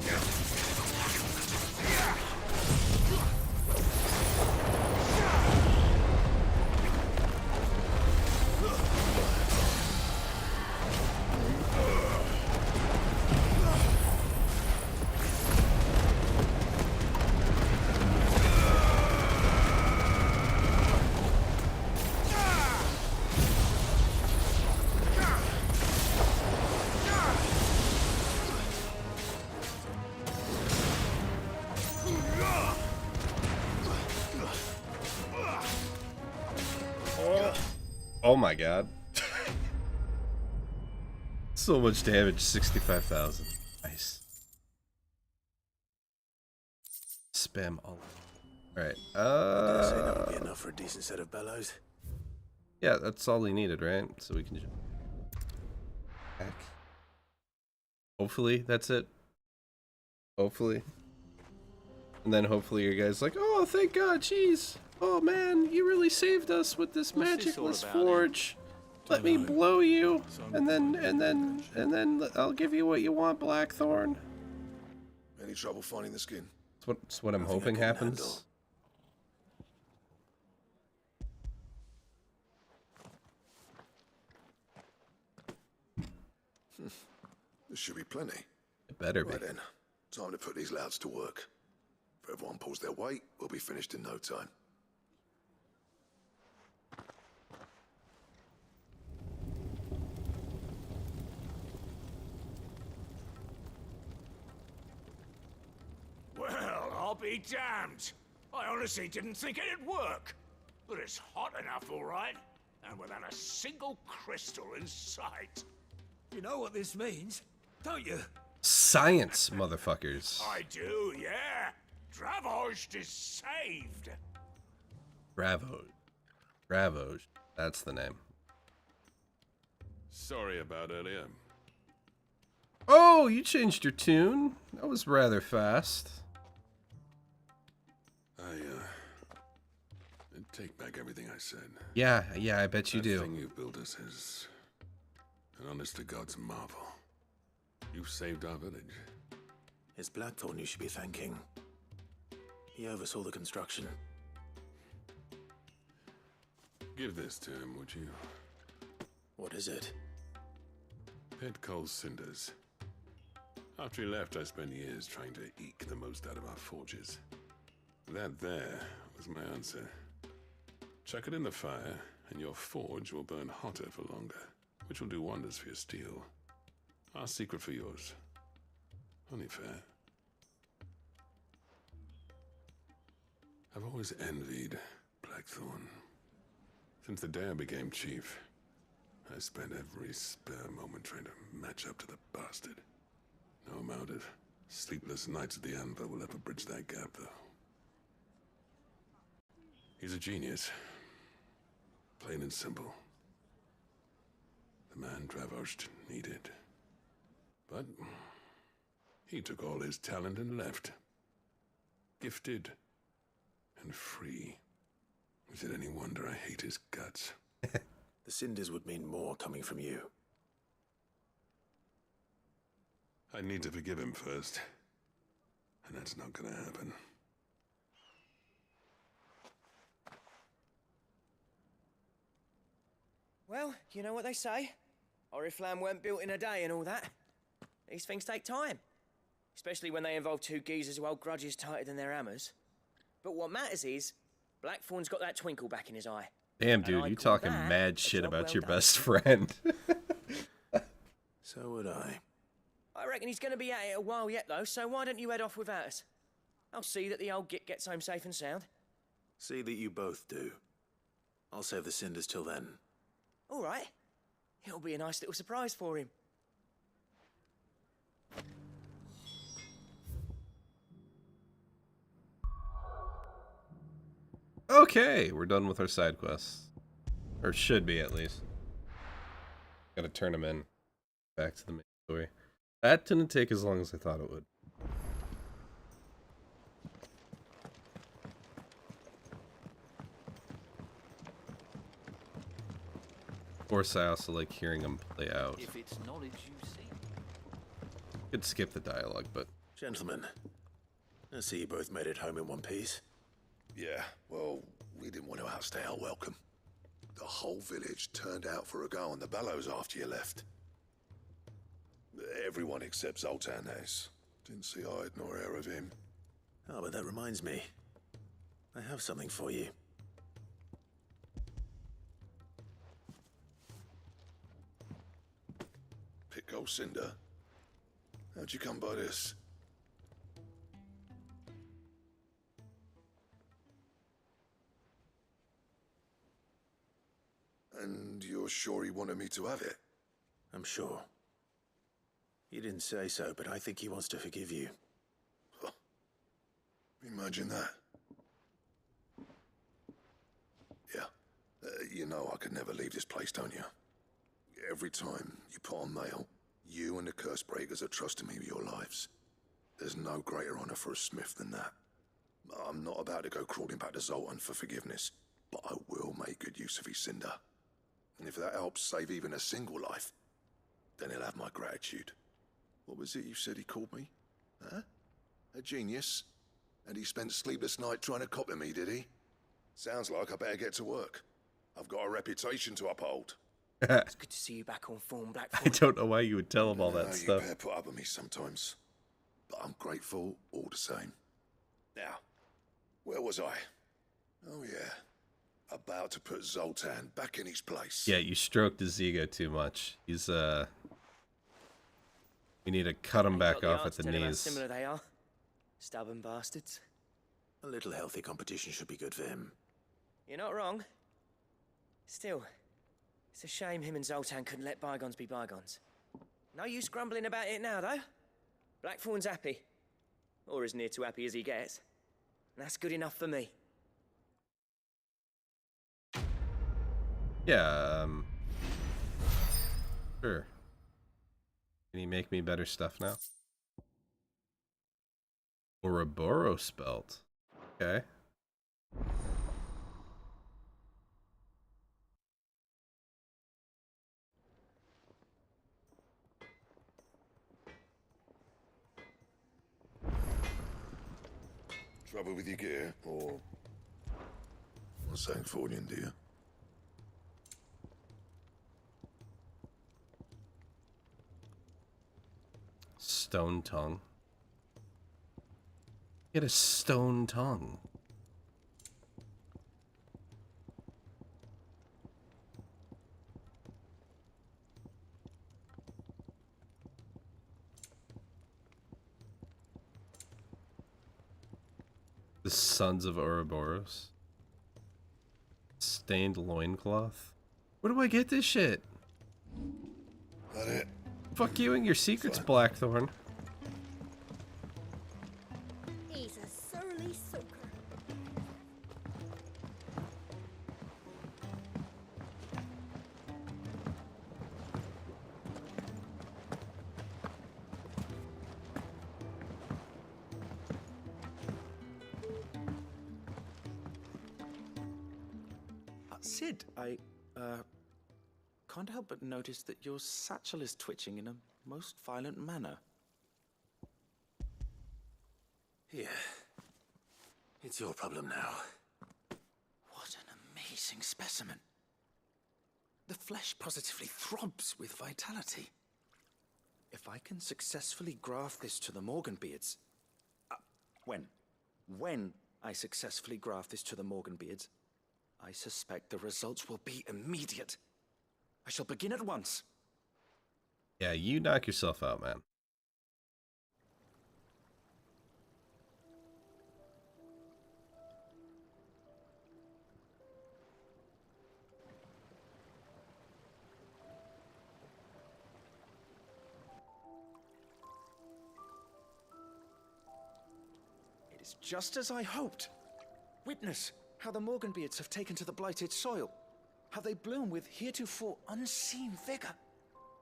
Oh my god. So much damage, 65,000. Nice. Spam all. Alright, I say that would be enough for a decent set of bellows. yeah, that's all he needed, right? So we can just back. Hopefully, that's it. Hopefully. And then hopefully your guy's like, oh, thank God, jeez. Oh man, you really saved us with this What's this all magicless about, forge. Let me blow you, and then I'll give you what you want, Blackthorn. Any trouble finding the skin? That's what I'm hoping happens. There should be plenty. It better be. Right then, time to put these louds to work. If everyone pulls their weight, we'll be finished in no time. Well, I'll be damned. I honestly didn't think it'd work. But it's hot enough, all right. and without a single crystal in sight. You know what this means, don't you? Science, motherfuckers. I do, yeah. Dravost is saved. Bravo. Bravo. That's the name. Sorry about earlier. Oh, you changed your tune. That was rather fast. Take back everything I said. Yeah, I bet you That do. thing you built us is an honest-to-God's marvel. You've saved our village. It's Blackthorn you should be thanking. He oversaw the construction. Give this to him, would you? What is it? Pet Cole's cinders. After he left, I spent years trying to eke the most out of our forges. That there was my answer. Chuck it in the fire, and your forge will burn hotter for longer, which will do wonders for your steel. Our secret for yours. Only fair. I've always envied Blackthorn. Since the day I became chief, I spent every spare moment trying to match up to the bastard. No amount of sleepless nights at the Anvil will ever bridge that gap, though. He's a genius. Plain and simple. The man Dravost needed. But he took all his talent and left. Gifted and free. Is it any wonder I hate his guts? The cinders would mean more coming from you. I need to forgive him first. And that's not gonna happen. Well, you know what they say. Oriflamme weren't built in a day and all that. These things take time. Especially when they involve two geezers who hold grudges tighter than their hammers. But what matters is, Blackthorn's got that twinkle back in his eye. Damn, dude, you talking mad shit about your best friend. So would I. I reckon he's going to be at it a while yet, though, so why don't you head off without us? I'll see that the old git gets home safe and sound. See that you both do. I'll save the cinders till then. All right. It'll be a nice little surprise for him. Okay, we're done with our side quests. Or should be, at least. Gotta turn them in. Back to the main story. That didn't take as long as I thought it would. Of course, I also like hearing them play out. If it's knowledge you seek. Could skip the dialogue, but... Gentlemen, I see you both made it home in one piece. Yeah, well, we didn't want to outstay our welcome. The whole village turned out for a go on the bellows after you left. Everyone except Zoltan has. Didn't see hide nor hair of him. Oh, but that reminds me. I have something for you. Pick Cinder? How'd you come by this? And you're sure he wanted me to have it? I'm sure. He didn't say so, but I think he wants to forgive you. Huh. Imagine that. Yeah. You know I could never leave this place, don't you? Every time you put on mail, you and the curse breakers are trusting me with your lives. There's no greater honor for a smith than that. I'm not about to go crawling back to Zoltan for forgiveness, but I will make good use of his cinder. And if that helps save even a single life, then he'll have my gratitude. What was it you said he called me? Huh? A genius? And he spent sleepless night trying to copy me, did he? Sounds like I better get to work. I've got a reputation to uphold. It's good to see you back on form, Blackthorn. I don't know why you would tell him all that You stuff. better put up with me sometimes. But I'm grateful all the same. Now, where was I? Oh yeah. About to put Zoltan back in his place. Yeah, you stroked his ego too much. He's, we need to cut him back off at the Tell him how knees. similar they are. Stubborn bastards. A little healthy competition should be good for him. You're not wrong. Still, It's a shame him and Zoltan couldn't let bygones be bygones. No use grumbling about it now, though. Blackthorn's happy. Or as near to happy as he gets. And that's good enough for me. Yeah, sure. Can you make me better stuff now? Ouroboros belt. Okay. Trouble with your gear, or something for you, do you? Stone tongue. Get a stone tongue. The Sons of Ouroboros. Stained loincloth. Where do I get this shit? That it? Fuck you and your secrets, Blackthorn. He's a surly soaker. Sid, I can't help but notice that your satchel is twitching in a most violent manner. Here. It's your problem now. What an amazing specimen. The flesh positively throbs with vitality. If I can successfully graft this to the Morganbeards... When I successfully graft this to the Morganbeards, I suspect the results will be immediate. I shall begin at once. Yeah, you knock yourself out, man. It is just as I hoped. Witness how the Morganbeards have taken to the blighted soil. How they bloom with heretofore unseen vigor.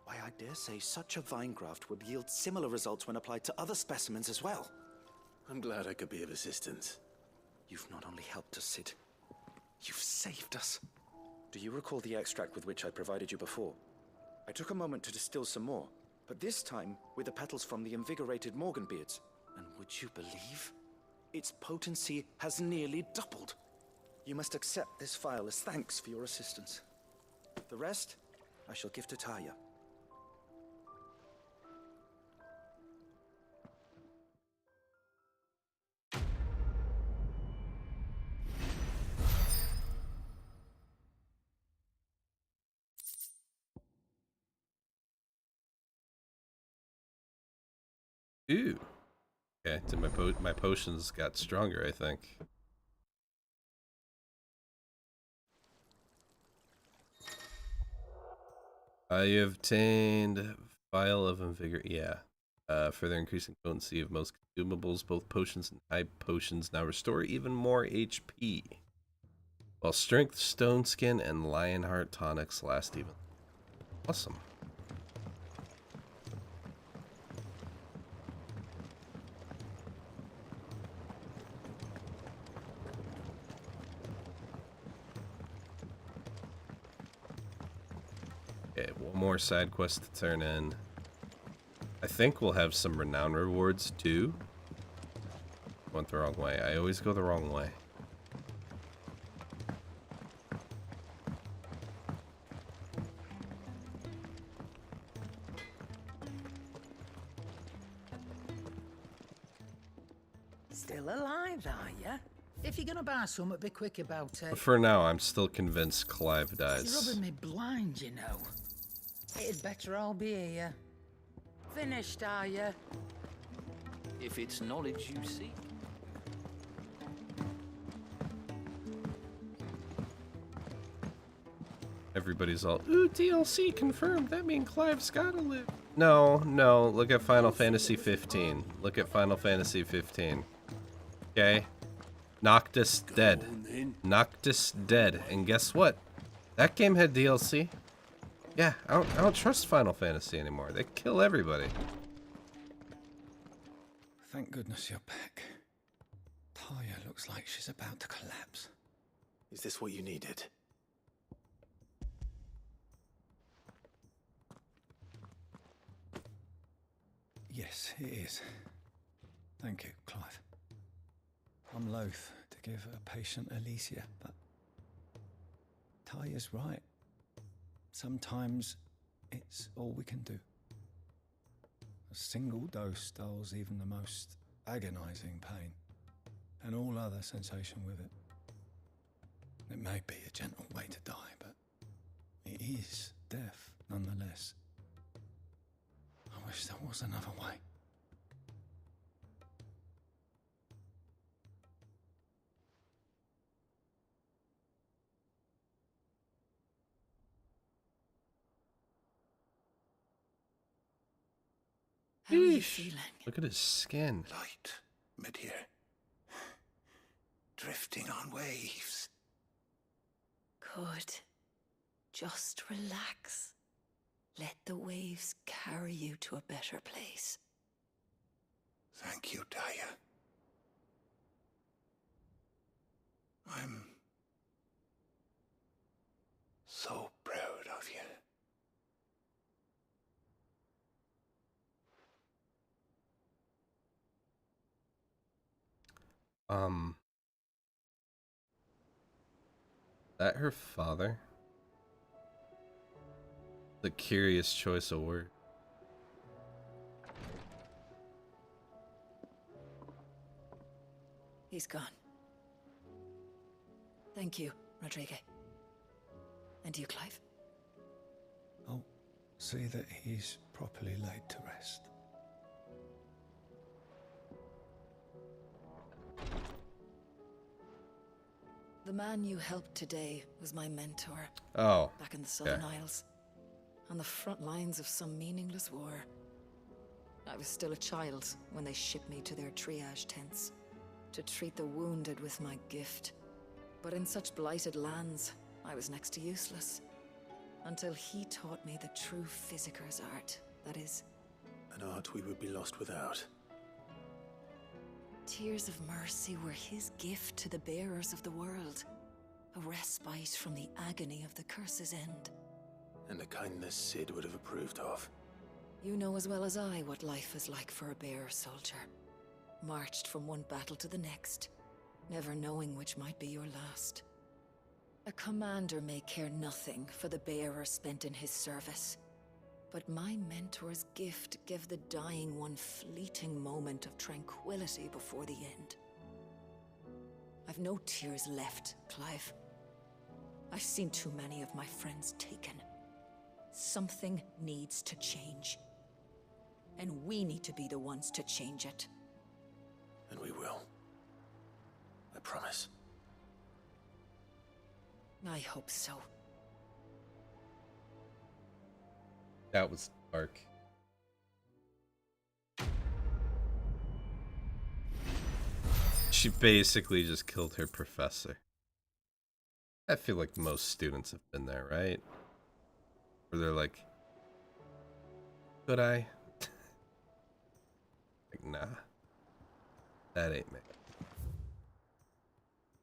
Why, I dare say such a vine graft would yield similar results when applied to other specimens as well. I'm glad I could be of assistance. You've not only helped us, Sid, you've saved us. Do you recall the extract with which I provided you before? I took a moment to distill some more, but this time with the petals from the invigorated Morganbeards. And would you believe? Its potency has nearly doubled. You must accept this file as thanks for your assistance. The rest, I shall give to Taya. Ooh. Okay, so my potions got stronger, I think. You obtained Vial of Invigor. Yeah. Further increasing potency of most consumables, both potions and high potions now restore even more HP. While Strength, Stone Skin, and Lionheart tonics last even. Awesome. Okay, one more side quest to turn in. I think we'll have some renown rewards too. Went the wrong way. I always go the wrong way. Still alive, are ya? If you're gonna buy some, be quick about it. But for now, I'm still convinced Clive It's dies. rubbing me blind, you know. It'd better all be here. Finished, are ya? If it's knowledge you seek. Everybody's all, ooh, DLC confirmed. That means Clive's gotta live. No, no. Look at Final Fantasy 15. Look at Final Fantasy 15. Okay? Noctis dead. Noctis dead. And guess what? That game had DLC. Yeah, I don't trust Final Fantasy anymore. They kill everybody. Thank goodness you're back. Taya looks like she's about to collapse. Is this what you needed? Yes, it is. Thank you, Clive. I'm loath to give a patient Alicia, but Taya's right. Sometimes it's all we can do. A single dose dulls even the most agonizing pain, and all other sensation with it. It may be a gentle way to die, but it is death nonetheless. I wish there was another way. How are you feeling? Look at his skin. Light, mid-here. Drifting on waves. Good. Just relax. Let the waves carry you to a better place. Thank you, Taya. I'm so proud of you. That her father? The curious choice of word. He's gone. Thank you, Rodrigo. And you, Clive? I'll see that he's properly laid to rest. The man you helped today was my mentor. Oh. Back in the Southern Isles. On the front lines of some meaningless war. I was still a child when they shipped me to their triage tents to treat the wounded with my gift. But in such blighted lands, I was next to useless. Until he taught me the true physicker's art, that is. An art we would be lost without. Tears of mercy were his gift to the bearers of the world. A respite from the agony of the curse's end. And a kindness Sid would have approved of. You know as well as I what life is like for a bearer soldier. Marched from one battle to the next, never knowing which might be your last. A commander may care nothing for the bearer spent in his service. But my mentor's gift gave the dying one fleeting moment of tranquility before the end. I've no tears left, Clive. I've seen too many of my friends taken. Something needs to change. And we need to be the ones to change it. And we will. I promise. I hope so. That was dark. She basically just killed her professor. I feel like most students have been there, right? Where they're like, could I? Like, nah. That ain't me.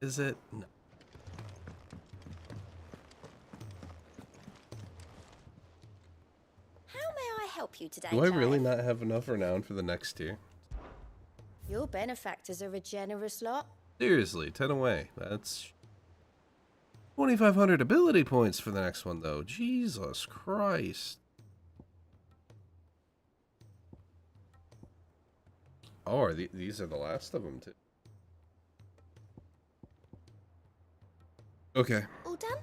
Is it? No. Help you today, Do I really Clive? not have enough renown for the next tier? Your benefactors are a generous lot. Seriously, 10 away. That's 2,500 ability points for the next one, though. Jesus Christ. Oh, are these are the last of them, too. Okay. All done?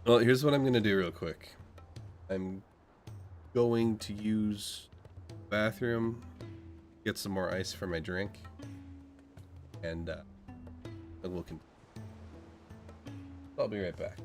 Well, here's what I'm going to do real quick. I'm going to use the bathroom, get some more ice for my drink, and then we'll continue. I'll be right back.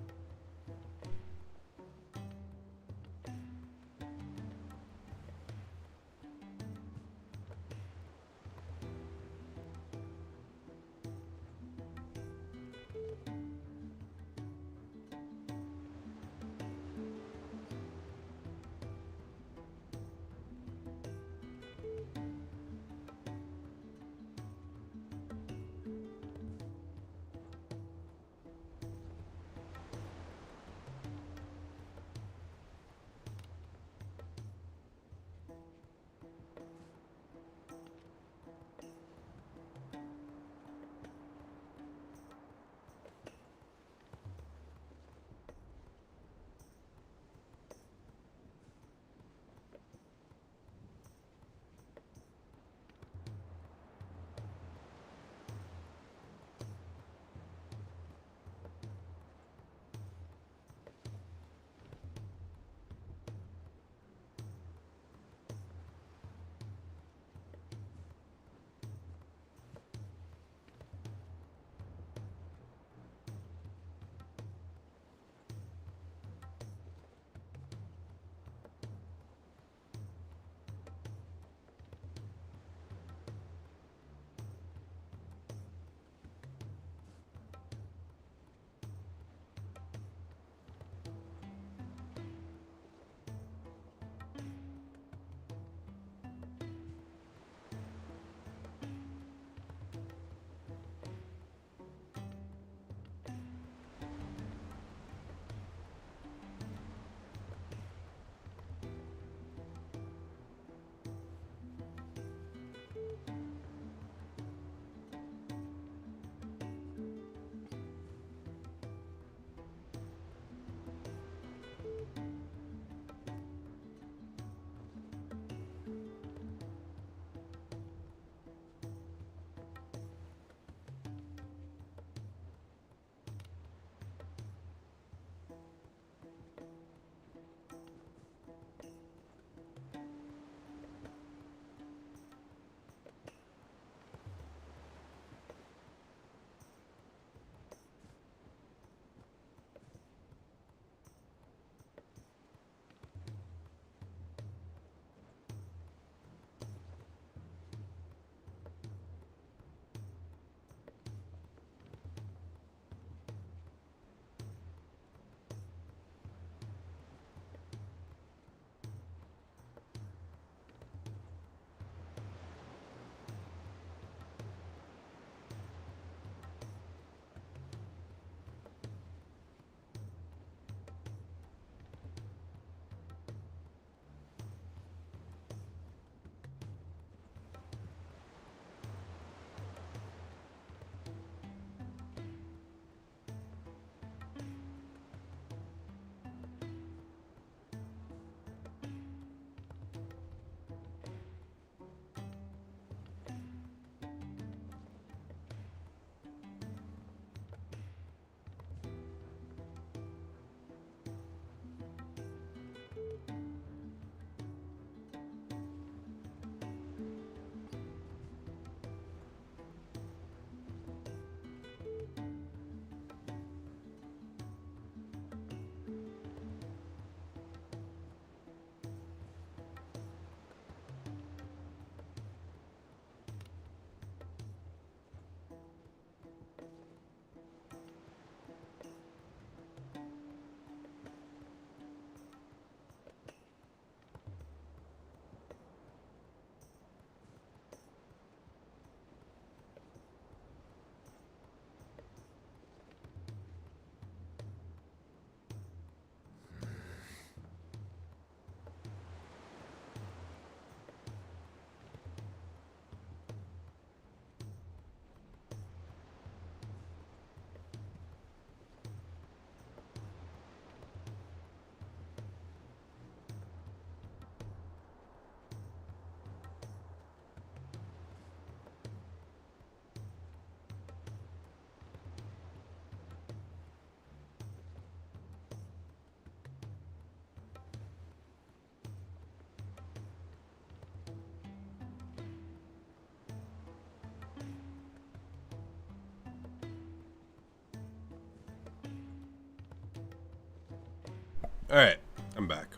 Alright, I'm back.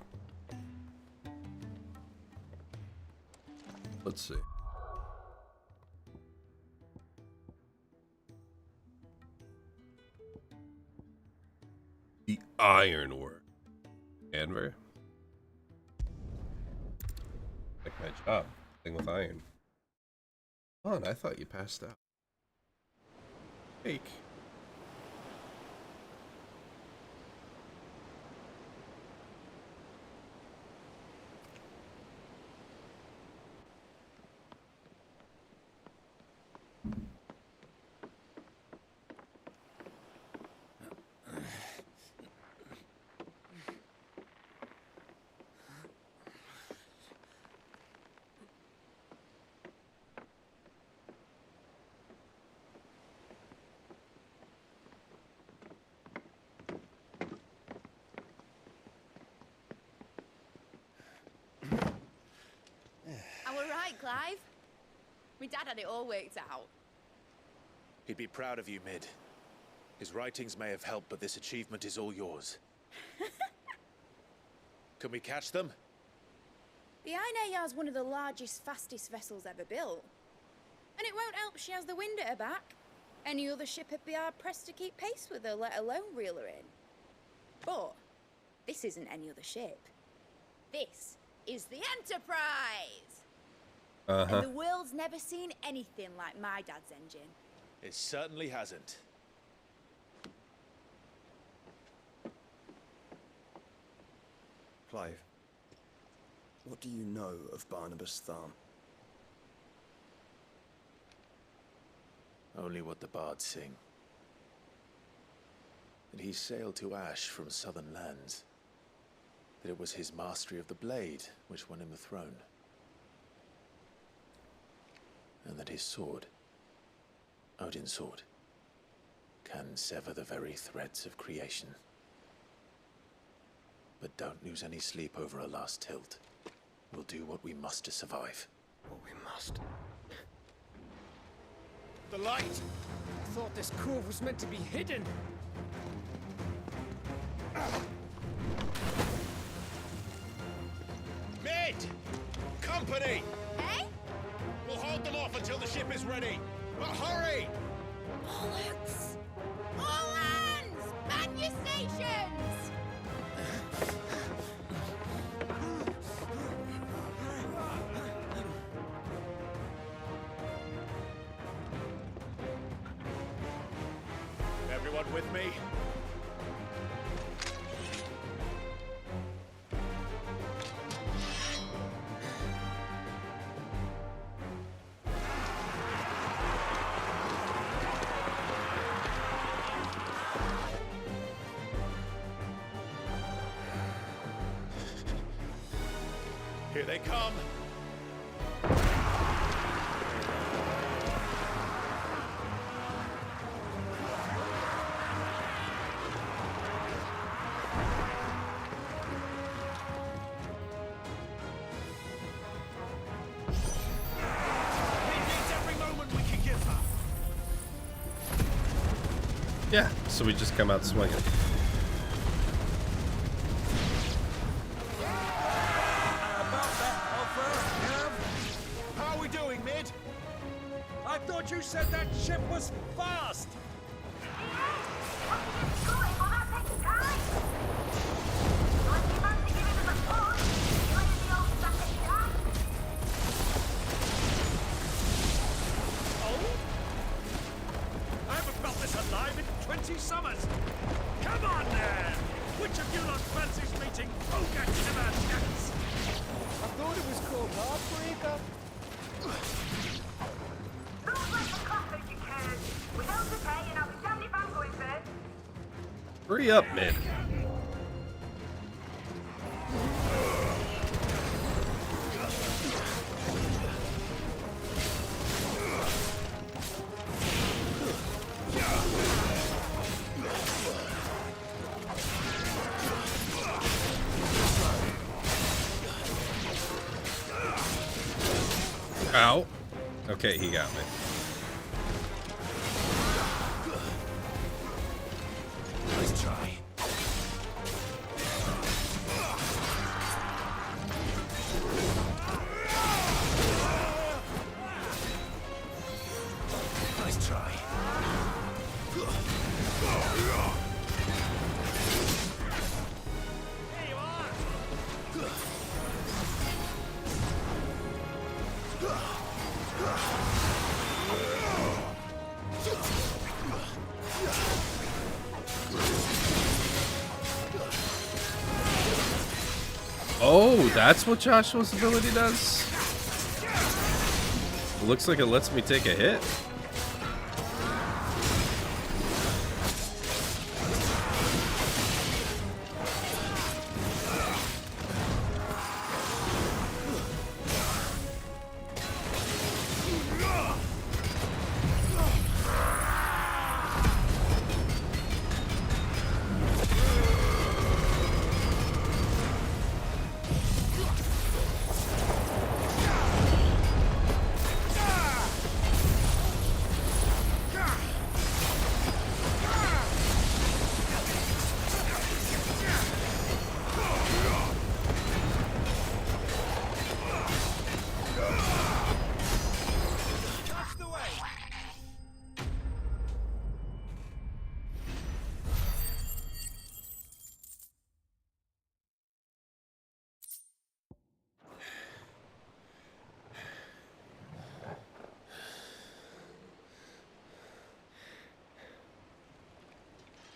Let's see. The ironwork. Anver? Like my job. Thing with iron. Oh, and I thought you passed out. Fake. Clive? My dad had it all worked out. He'd be proud of you, Mid. His writings may have helped, but this achievement is all yours. Can we catch them? The Iron Yard's one of the largest, fastest vessels ever built. And it won't help she has the wind at her back. Any other ship would be hard-pressed to keep pace with her, let alone reel her in. But this isn't any other ship. This is the Enterprise! And the world's never seen anything like my dad's engine. It certainly hasn't. Clive, what do you know of Barnubus Tharn? Only what the bards sing. That he sailed to Ash from southern lands. That it was his mastery of the blade which won him the throne. And that his sword, Odin's sword, can sever the very threads of creation. But don't lose any sleep over a last tilt. We'll do what we must to survive. What we must. The light! I thought this cove was meant to be hidden. Mid! Company! Hey? We'll hold them off until the ship is ready. But hurry! Bollocks! All hands! Man your stations! Everyone with me? Here they come. Yeah, so we just come out swinging. How are we doing, Mid? I thought you said that ship was fast! I haven't felt this alive in 20 summers! Come on, then! Which of you lot fancies meeting Ogre Shenanigans? I thought it was called Heartbreaker. Hurry up, man. Ow. Okay, he got me. Nice try. Oh, that's what Joshua's ability does? It looks like it lets me take a hit.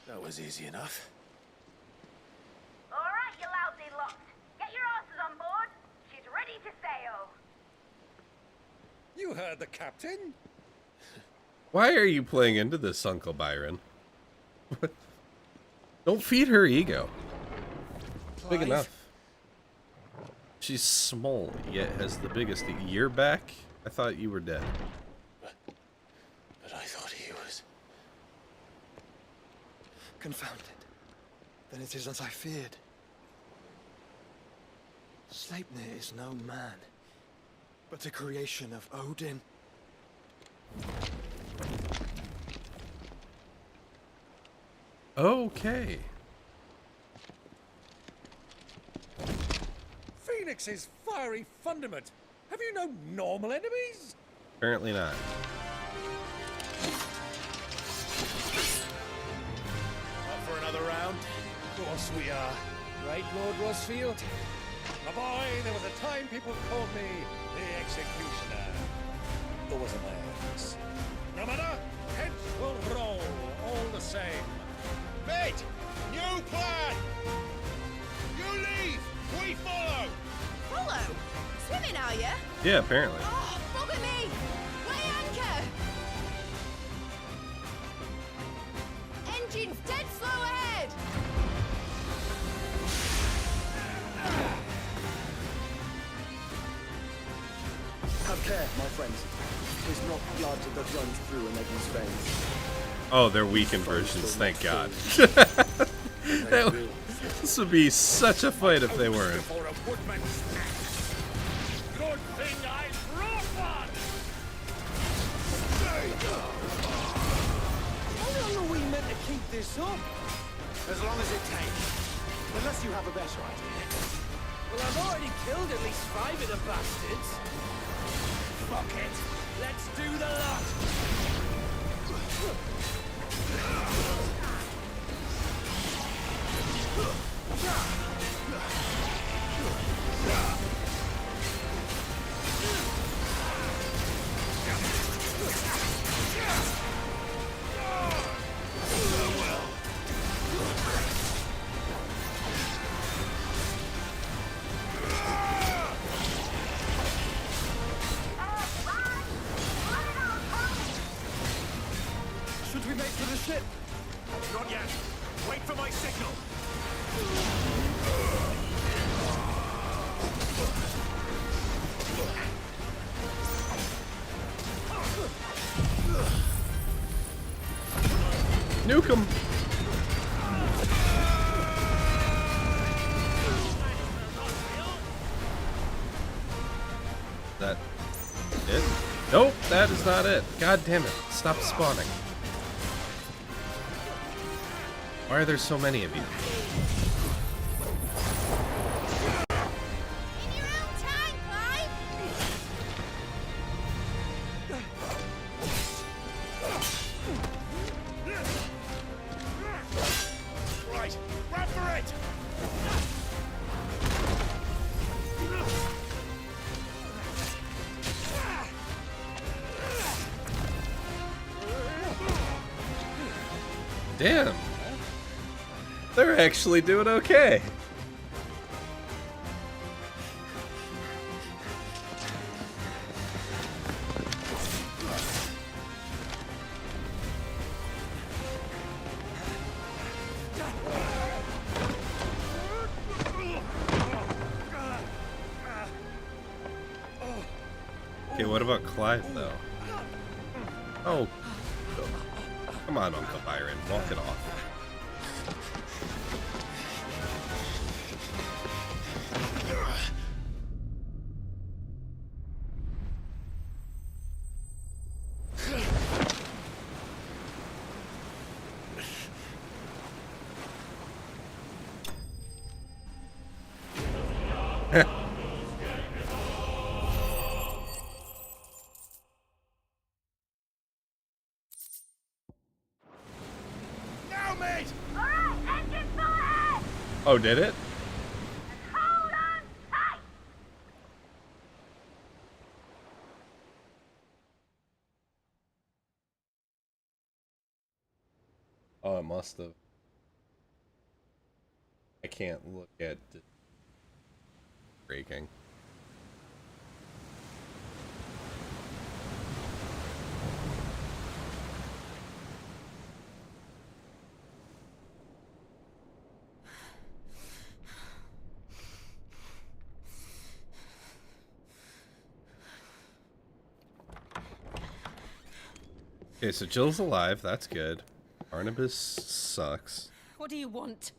That was easy enough. All right, you lousy lot. Get your asses on board. She's ready to sail. You heard the captain. Why are you playing into this, Uncle Byron? Don't feed her ego. It's big enough. She's small, yet has the biggest. You're back? I thought you were dead. But I thought he was... Confounded. Then it is as I feared. Sleipnir is no man, but a creation of Odin. Okay. Phoenix's fiery fundament. Have you no normal enemies? Apparently not. Up for another round? Of course we are. Right, Lord Rosfield? My boy, there was a time people called me the Executioner. There was an X. No matter, heads will roll all the same. Mate, new plan! You leave, we follow! Follow? Swimming, are you? Yeah, apparently. Oh, bother me! Weigh anchor! Engine's dead slow ahead! Have care, my friends. 'Tis not blood that runs through an Egan's veins. Oh, they're weakened versions, thank God. This would be such a fight if they weren't. For a woodman's axe. Good thing I brought one! How long are we meant to keep this up? As long as it takes. Unless you have a better idea. Well, I've already killed at least 5 of the bastards. Fuck it. Let's do the lot. Should we make for the ship? Not yet. Wait for my signal. Nuke him. That it? Nope, that is not it. God damn it. Stop spawning. Why are there so many of you? In your own time, Clive! Right, run for it! Damn. They're actually doing okay. Okay, what about Clive, though? Oh. Come on, Uncle Byron. Walk it off. Now, mate! Alright, engine full ahead! Oh, did it? Hold on tight! Oh, it must have. I can't look at the braking. Okay, so Jill's alive. That's good. Barnubus sucks. What do you want?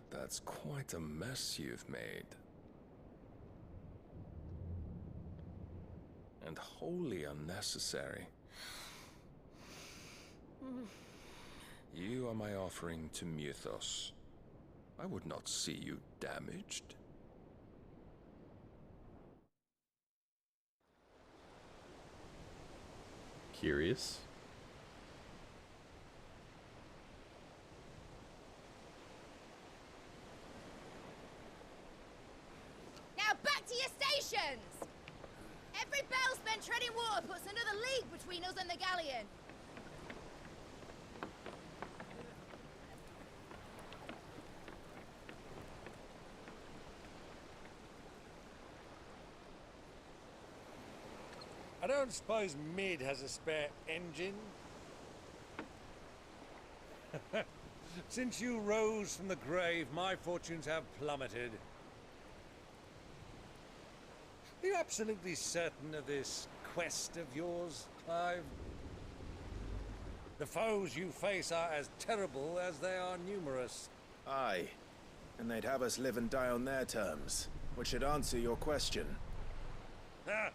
That's quite a mess you've made. And wholly unnecessary. You are my offering to Mythos. I would not see you damaged. Curious. Now back to your stations! Every bell spent treading water puts another league between us and the galleon. I don't suppose Mid has a spare engine? Since you rose from the grave, my fortunes have plummeted. Are you absolutely certain of this quest of yours, Clive? The foes you face are as terrible as they are numerous. Aye. And they'd have us live and die on their terms, which should answer your question. Ha!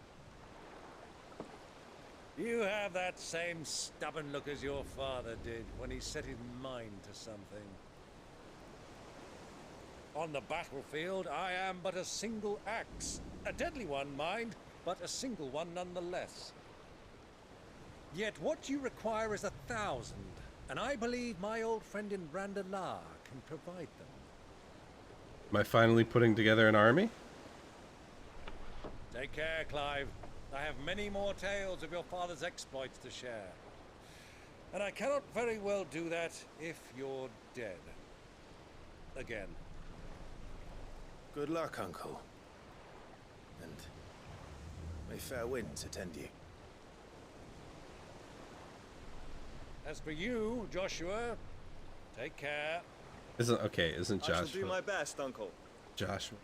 You have that same stubborn look as your father did when he set his mind to something. On the battlefield, I am but a single axe. A deadly one, mind, but a single one nonetheless. Yet what you require is 1,000, and I believe my old friend in Brandalar can provide them. Am I finally putting together an army? Take care, Clive. I have many more tales of your father's exploits to share. And I cannot very well do that if you're dead. Again. Good luck, Uncle. And may fair winds attend you. As for you, Joshua, take care. Isn't I shall do Joshua? my best, Uncle. Joshua.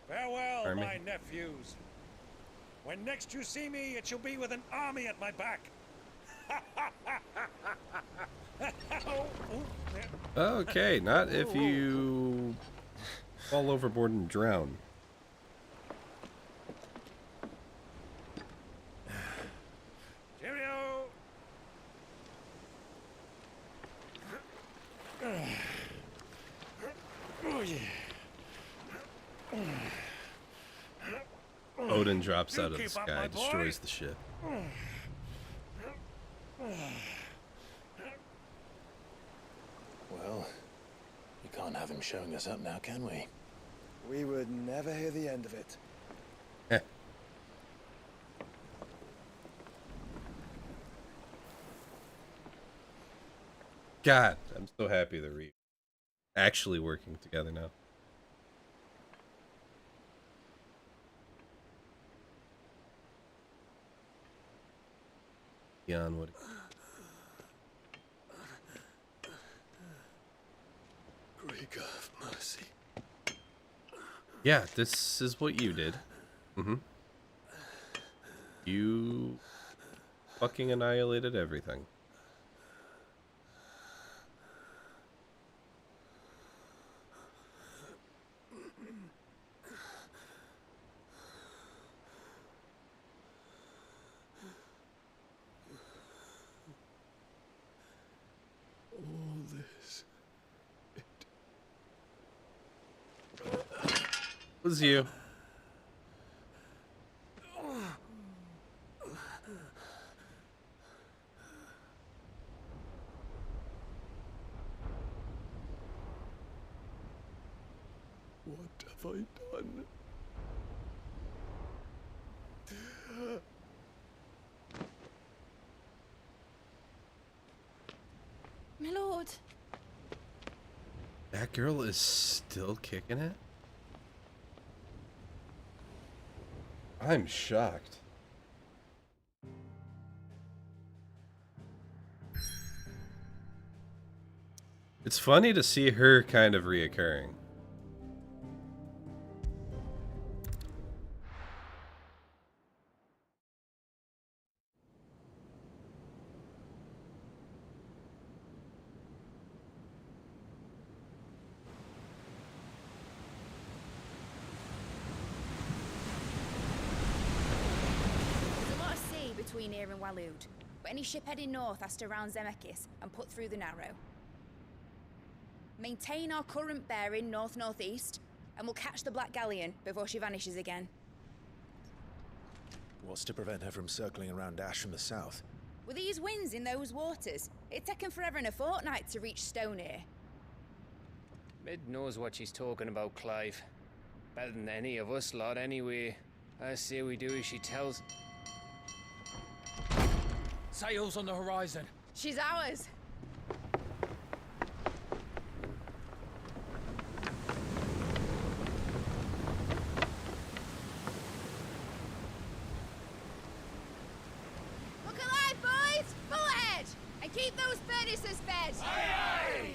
Farewell, Army. my nephews. When next you see me, it shall be with an army at my back. Okay, not if you fall overboard and drown. Cheerio. Oh, yeah. Odin drops out of the keep up, sky, my boy. destroys the ship. Well, we can't have him showing us up now, can we? We would never hear the end of it. God, I'm so happy that we're actually working together now. Beyond what? Great Breaker of mercy. Yeah, this is what you did. Mm-hmm. You fucking annihilated everything. All this. It was you. What have I done? My lord. That girl is still kicking it? I'm shocked. It's funny to see her kind of reoccurring. There's a lot of sea between here and Waloed, but any ship heading north has to round Zemeckis and put through the Narrow. Maintain our current bearing north-northeast, and we'll catch the Black Galleon before she vanishes again. What's to prevent her from circling around Ash from the south? With these winds in those waters, it'd taken forever and a fortnight to reach Stonehere. Mid knows what she's talking about, Clive. Better than any of us lot, anyway. I say we do as she tells. Sails on the horizon. She's ours. Look alive, boys! Full ahead! And keep those furnaces fed! Aye, aye!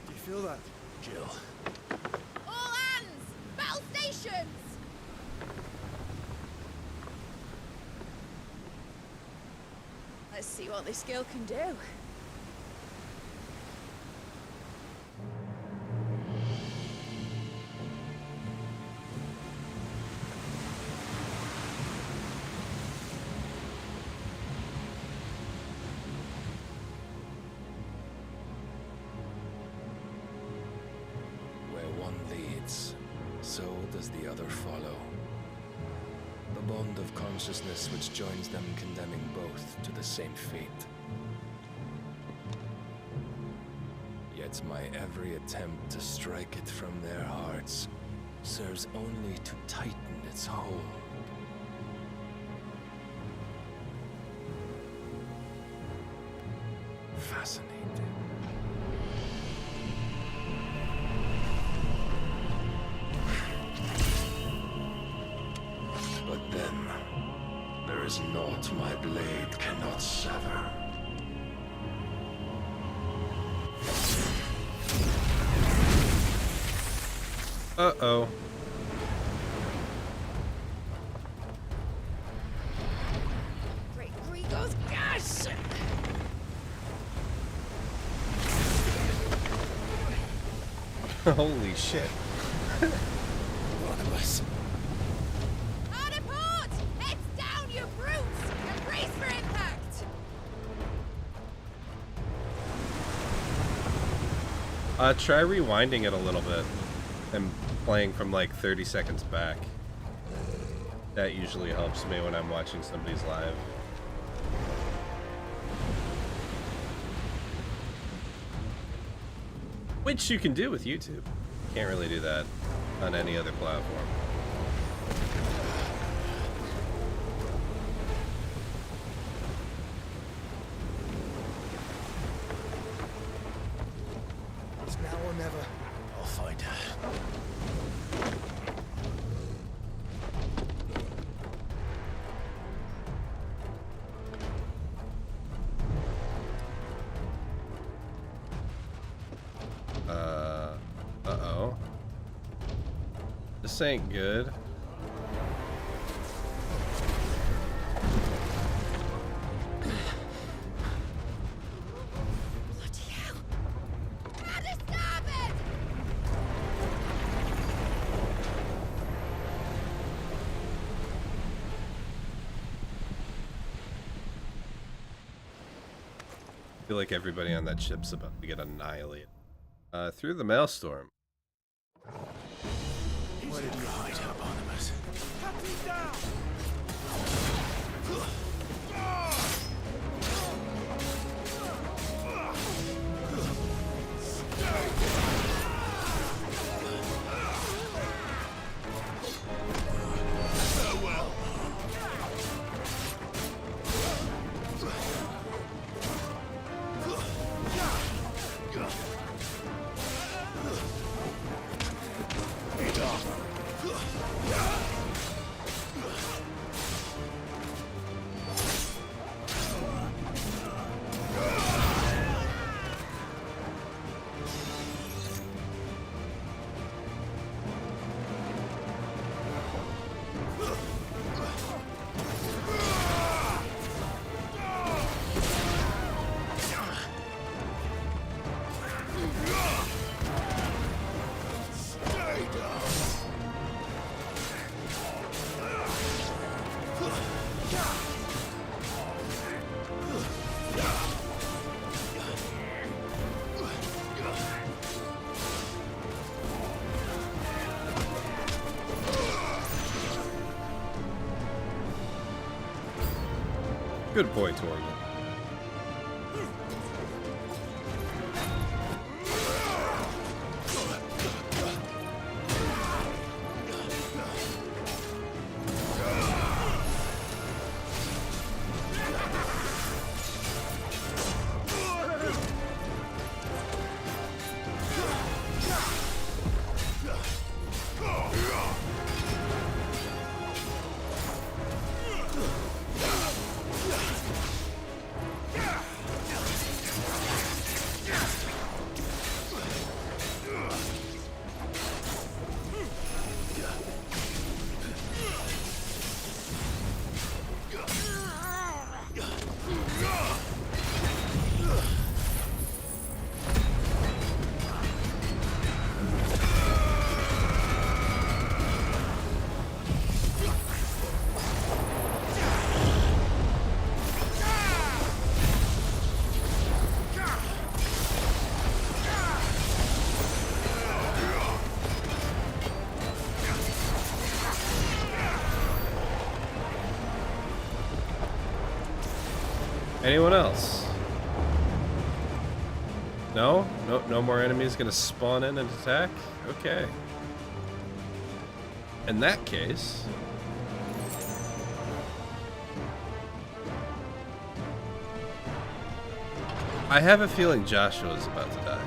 Do you feel that, Jill? All hands! Battle stations! Let's see what this girl can do. Where one leads, so does the other follow. The bond of consciousness which joins them condemning both to the same fate. Yet my every attempt to strike it from their hearts serves only to tighten its hold. Fascinating. But then, there is naught my blade cannot sever. Uh-oh. Great Gregor's gosh! Holy shit. Barnubus. Hard a port! Heads down, you brutes! And brace for impact! Try rewinding it a little bit and playing from like 30 seconds back. That usually helps me when I'm watching somebody's live. Which you can do with YouTube. Can't really do that on any other platform. It's now or never. I'll find her. This ain't good. I feel like everybody on that ship's about to get annihilated. Through the maelstrom. Where did you hide her, Barnubus? Captain down! Farewell. Good point, Torgal. Anyone else? No? No more enemies gonna spawn in and attack? Okay. In that case... I have a feeling Joshua's about to die.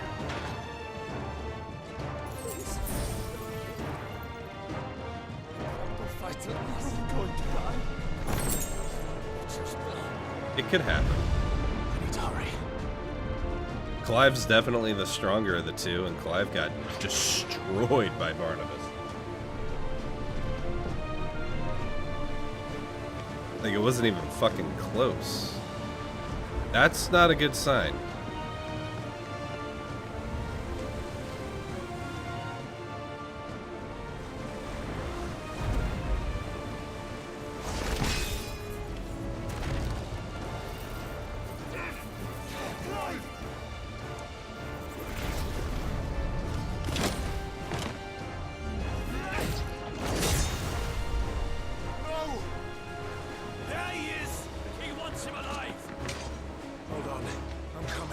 It could happen. I need to hurry. Clive's definitely the stronger of the two, and Clive got destroyed by Barnubus. Like, it wasn't even fucking close. That's not a good sign. There he is! He wants him alive! Hold on. I'm coming.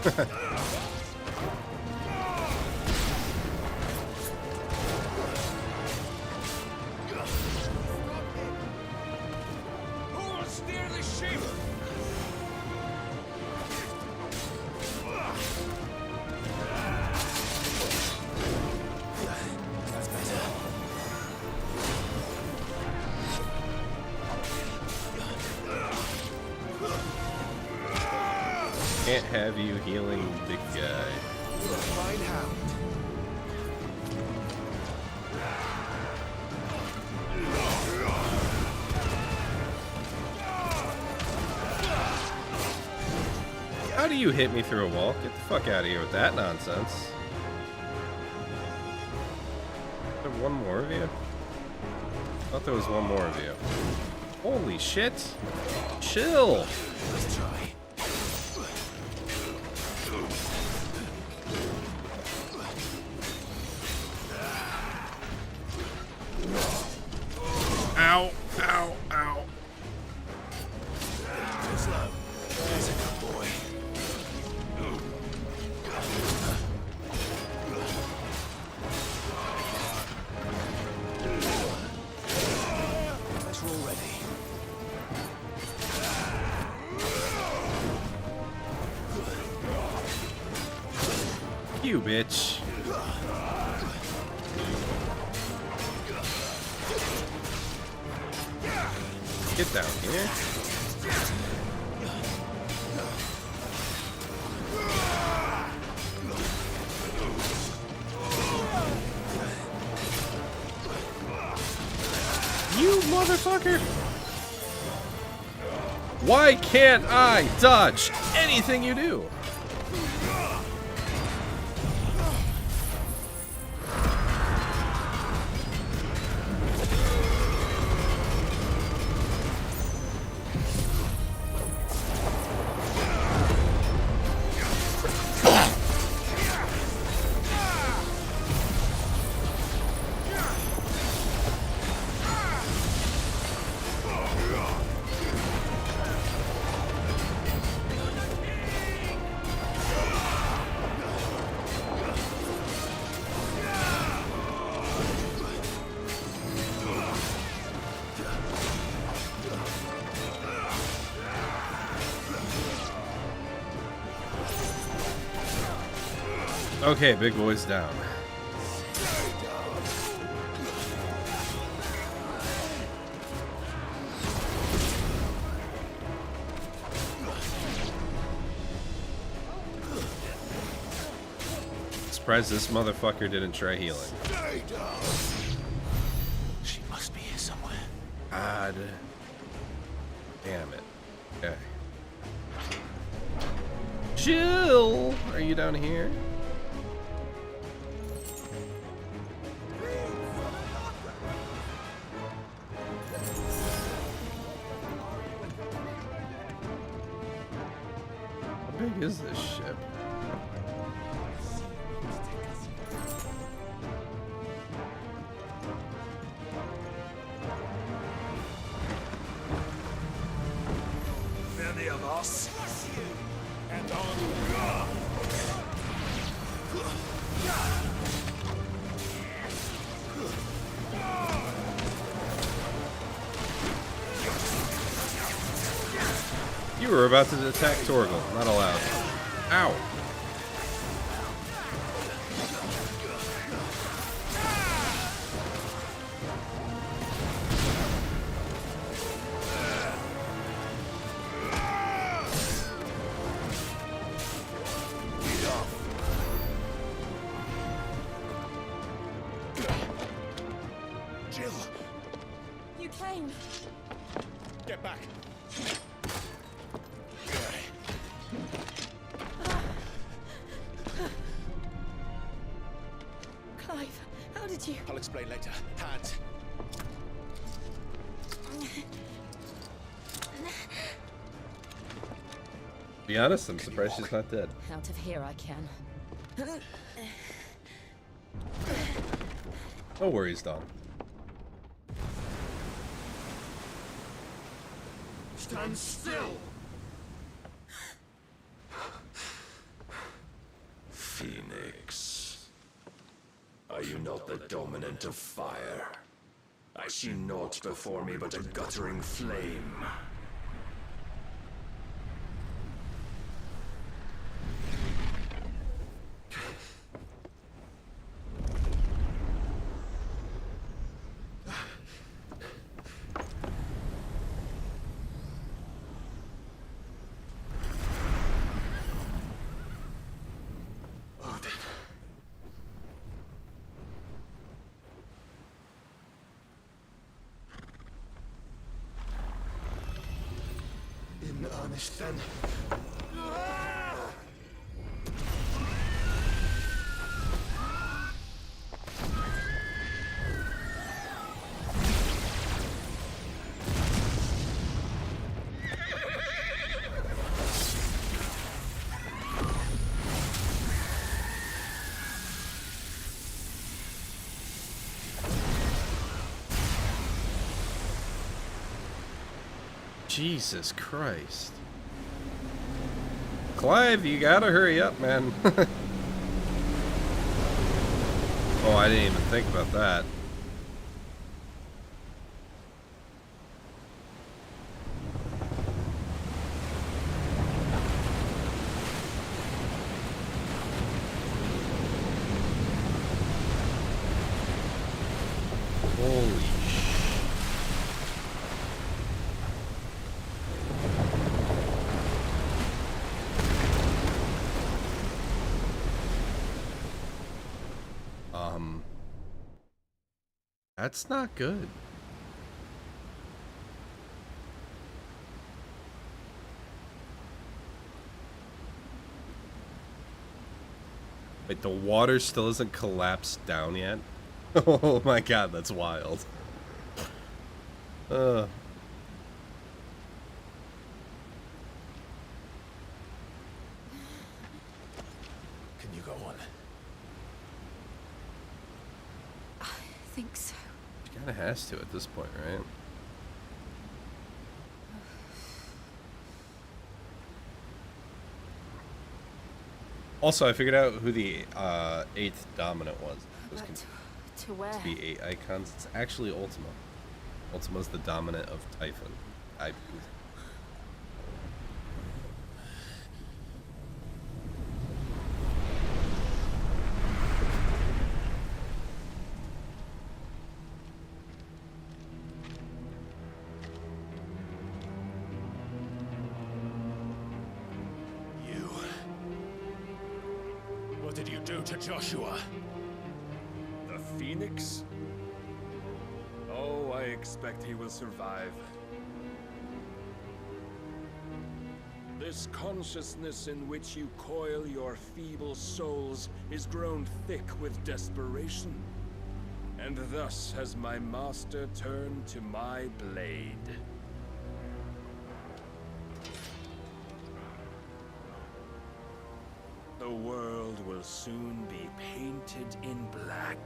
Who will steer the Shiva? That's better. Can't have you healing big guy. Fine hound. How do you hit me through a wall? Get the fuck out of here with that nonsense. Is there one more of you? I thought there was one more of you. Holy shit! Chill! Let's try. Ow! Ow! Ow! Too slow. There's a good boy. Let's roll ready. You bitch! Get down here. You motherfucker! Why can't I dodge anything you do? Okay, big boy's down. Surprised this motherfucker didn't try healing. She must be here somewhere. God damn it. Okay. Jill! Are you down here? How big is this ship? Many of us. And on. You were about to attack Torgal. Not allowed. Ow. Jill, You came. get back. Clive, how did you? I'll explain later. Hands. To be honest, I'm surprised she's not dead. Out of here I can. No worries, Don. Stand still. Phoenix. Are you not the dominant of fire? I see naught before me but a guttering flame. In earnest, then. Jesus Christ. Clive, you gotta hurry up, man. Oh, I didn't even think about that. Holy that's not good. Wait, the water still isn't collapsed down yet? Oh my god, that's wild. Can you go on? I think so. She kinda has to at this point, right? Also, I figured out who the 8th dominant was. It was To where? to be 8 icons. It's actually Ultima. Ultima's the dominant of Typhon. What did you do to Joshua? The Phoenix? Oh, I expect he will survive. This consciousness in which you coil your feeble souls is grown thick with desperation. And thus has my master turned to my blade. The world will soon be painted in black.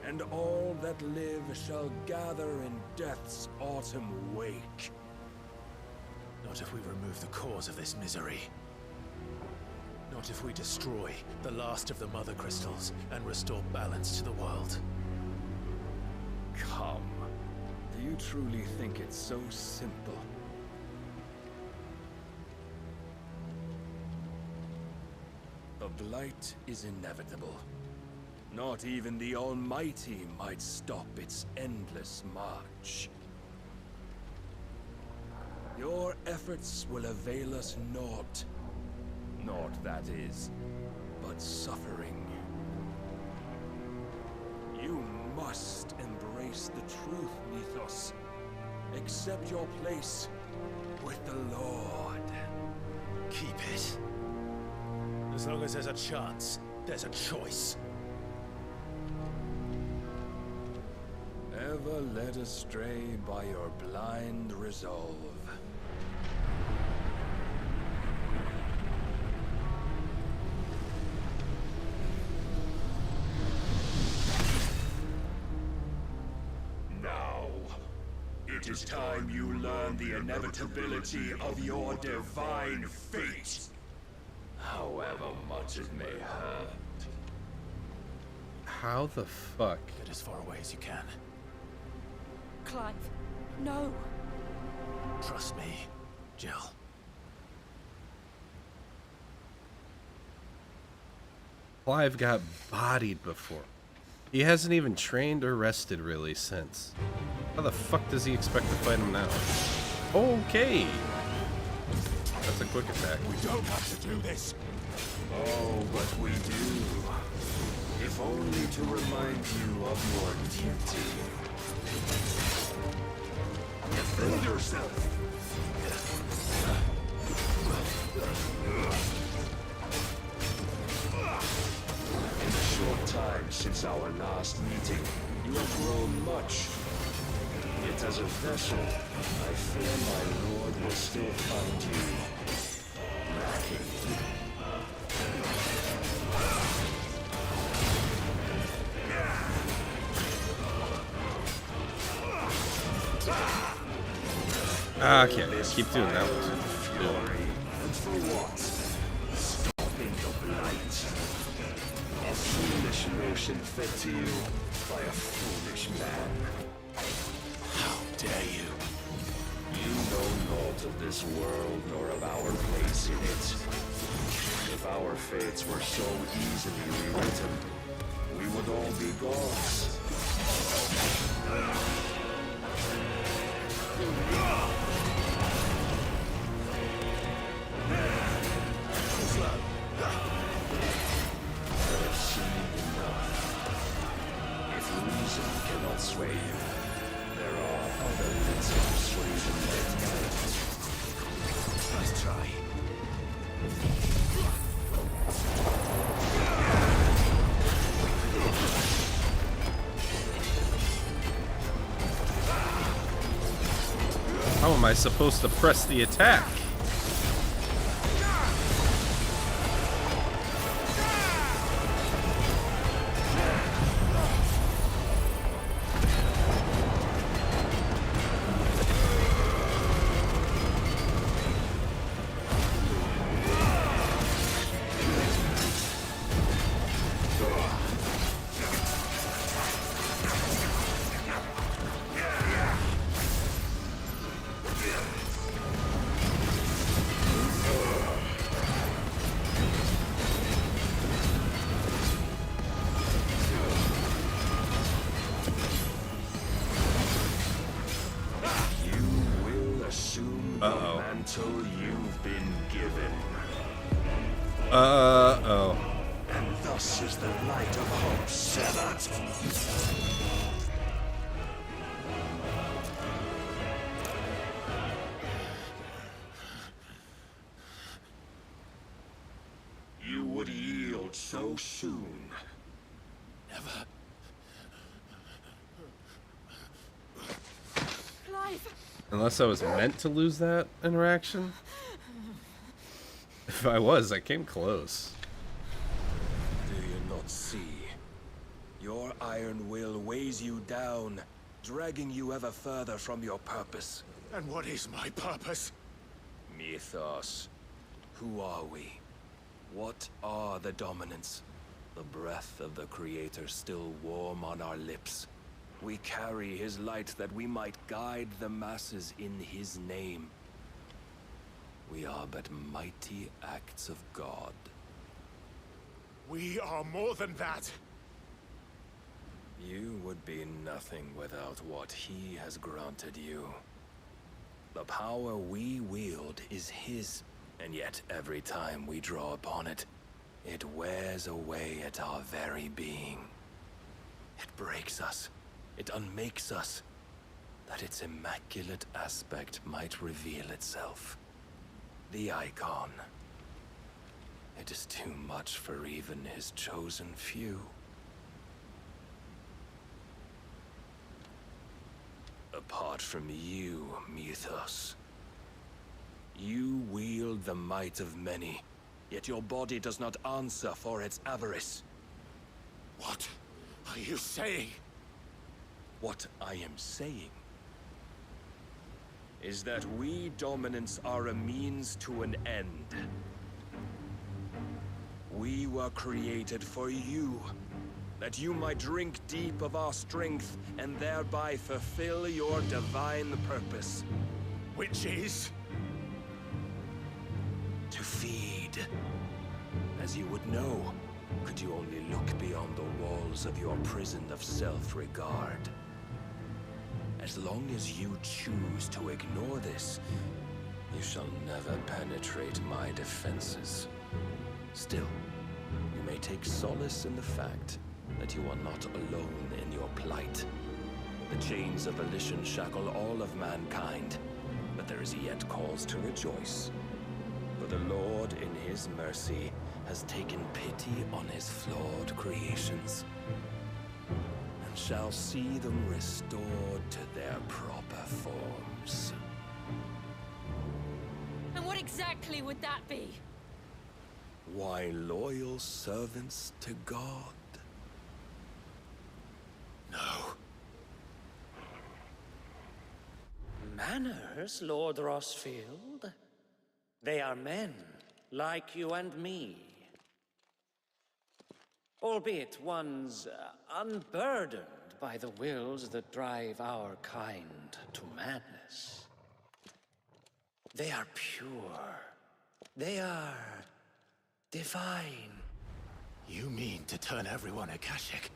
And all that live shall gather in death's autumn wake. Not if we remove the cause of this misery. Not if we destroy the last of the mother crystals and restore balance to the world. Come. Do you truly think it's so simple? The blight is inevitable. Not even the Almighty might stop its endless march. Your efforts will avail us naught. Naught, that is, but suffering. You must embrace the truth, Mythos. Accept your place with the Lord. Keep it. As long as there's a chance, there's a choice. Ever led astray by your blind resolve. Now, it is time you learn the inevitability of your divine fate. however much it may hurt. How the fuck? Get as far away as you can. Clive, no. Trust me, Jill. Clive got bodied before. He hasn't even trained or rested really since. How the fuck does he expect to fight him now? Okay. That's a quick attack. We don't have to do this. Oh, but we do. If only to remind you of your duty. Defend yourself. In the short time since our last meeting, you have grown much. Yet as a vessel, I fear my lord will still find you lacking. Okay, keep doing that one. Fury. And for what? Stopping the blight. A foolish notion fed to you by a foolish man. How dare you? You know naught of this world nor of our place in it. If our fates were so easily rewritten, we would all be gods. I have seen enough. If reason cannot sway you, there are other means of persuasion that can. Let's try. How am I supposed to press the attack? You've been given. Uh-oh. And thus is the light of hope severed. You would yield so soon. Never. Clive! Unless I was meant to lose that interaction? If I was, I came close. Do you not see? Your iron will weighs you down, dragging you ever further from your purpose. And what is my purpose? Mythos. Who are we? What are the dominants? The breath of the Creator still warm on our lips. We carry his light that we might guide the masses in his name. We are but mighty acts of God. We are more than that. You would be nothing without what he has granted you. The power we wield is his, and yet every time we draw upon it, it wears away at our very being. It breaks us. It unmakes us, that its immaculate aspect might reveal itself. The icon. It is too much for even his chosen few. Apart from you, Mythos, you wield the might of many, yet your body does not answer for its avarice. What are you saying? What I am saying is that we dominants are a means to an end. We were created for you, that you might drink deep of our strength and thereby fulfill your divine purpose. Which is? To feed. As you would know, could you only look beyond the walls of your prison of self-regard. As long as you choose to ignore this, you shall never penetrate my defenses. Still, you may take solace in the fact that you are not alone in your plight. The chains of volition shackle all of mankind, but there is yet cause to rejoice. For the Lord, in his mercy, has taken pity on his flawed creations, and shall see them restored to their proper forms. And what exactly would that be? Why, loyal servants to God. No. Manners, Lord Rossfield? They are men, like you and me. Albeit ones unburdened by the wills that drive our kind to madness. They are pure. They are divine. You mean to turn everyone Akashic?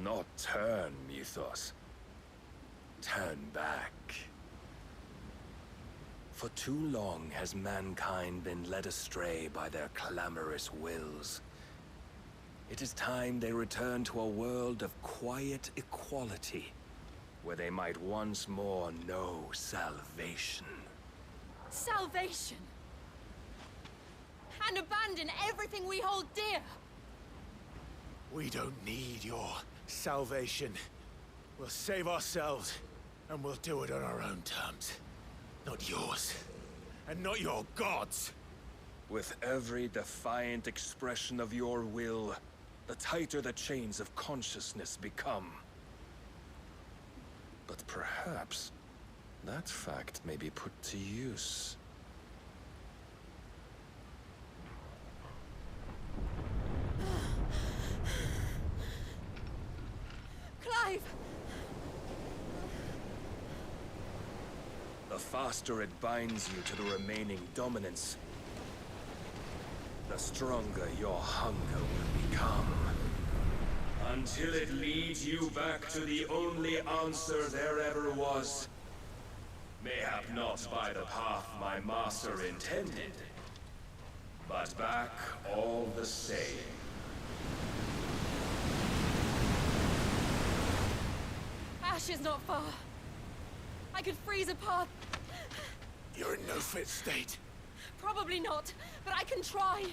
Not turn, Mythos. Turn back. For too long has mankind been led astray by their clamorous wills. It is time they return to a world of quiet equality, where they might once more know salvation. Salvation? And abandon everything we hold dear? We don't need your salvation. We'll save ourselves, and we'll do it on our own terms. Not yours, and not your gods. With every defiant expression of your will, the tighter the chains of consciousness become. But perhaps that fact may be put to use. Clive! The faster it binds you to the remaining dominance, the stronger your hunger will become. Until it leads you back to the only answer there ever was. Mayhap not by the path my master intended, but back all the same. Ash is not far. I could freeze a path. You're in no fit state. Probably not, but I can try.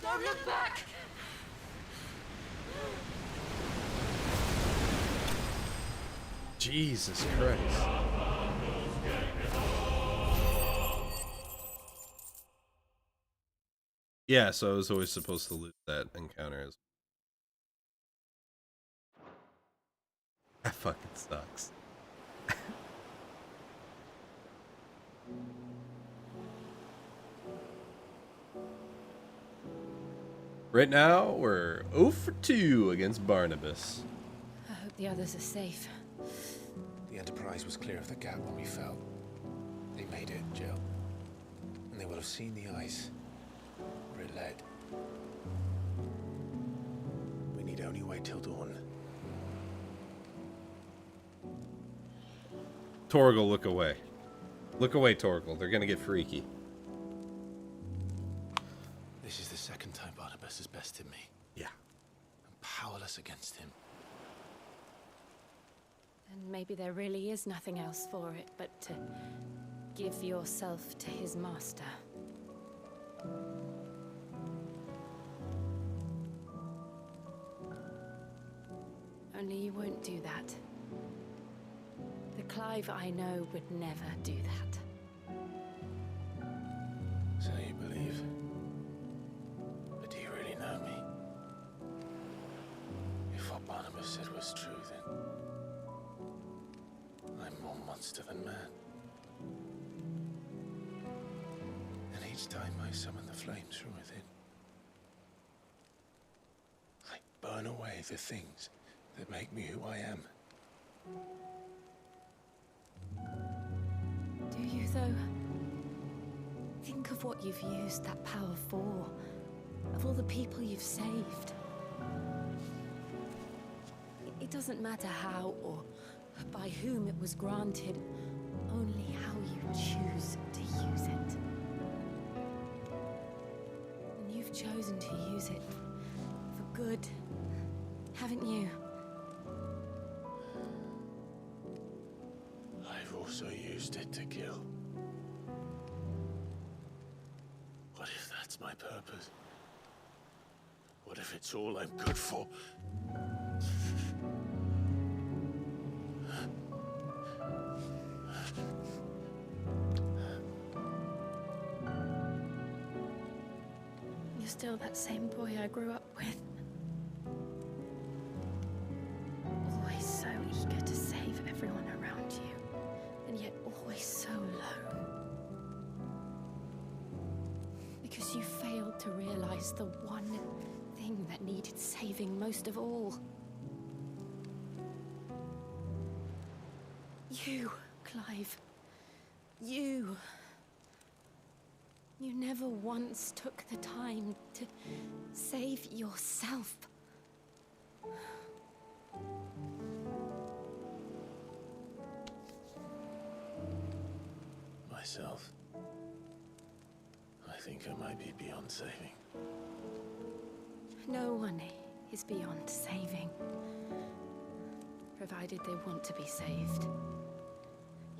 Don't look back! Jesus Christ. Yeah, so I was always supposed to lose that encounter as that fucking sucks. Right now, we're 0 for 2 against Barnubus. I hope the others are safe. The Enterprise was clear of the gap when we fell. They made it, Jill. And they will have seen the ice where it led. We need only wait till dawn. Torgal, look away. Look away, Torgal. They're gonna get freaky. This is the second time Barnubus has bested me. Yeah. I'm powerless against him. And maybe there really is nothing else for it but to give yourself to his master. Only you won't do that. The Clive I know would never do that. So you believe? said was true, then I'm more monster than man. And each time I summon the flames from within, I burn away the things that make me who I am. Do you, though? Think of what you've used that power for. Of all the people you've saved. It doesn't matter how or by whom it was granted, only how you choose to use it. And you've chosen to use it for good, haven't you? I've also used it to kill. What if that's my purpose? What if it's all I'm good for? You're still that same boy I grew up with. Always so eager to save everyone around you, and yet always so low. Because you failed to realize the one thing that needed saving most of all. You, Clive. You. You never once took the time to save yourself. Myself. I think I might be beyond saving. No one is beyond saving, provided they want to be saved.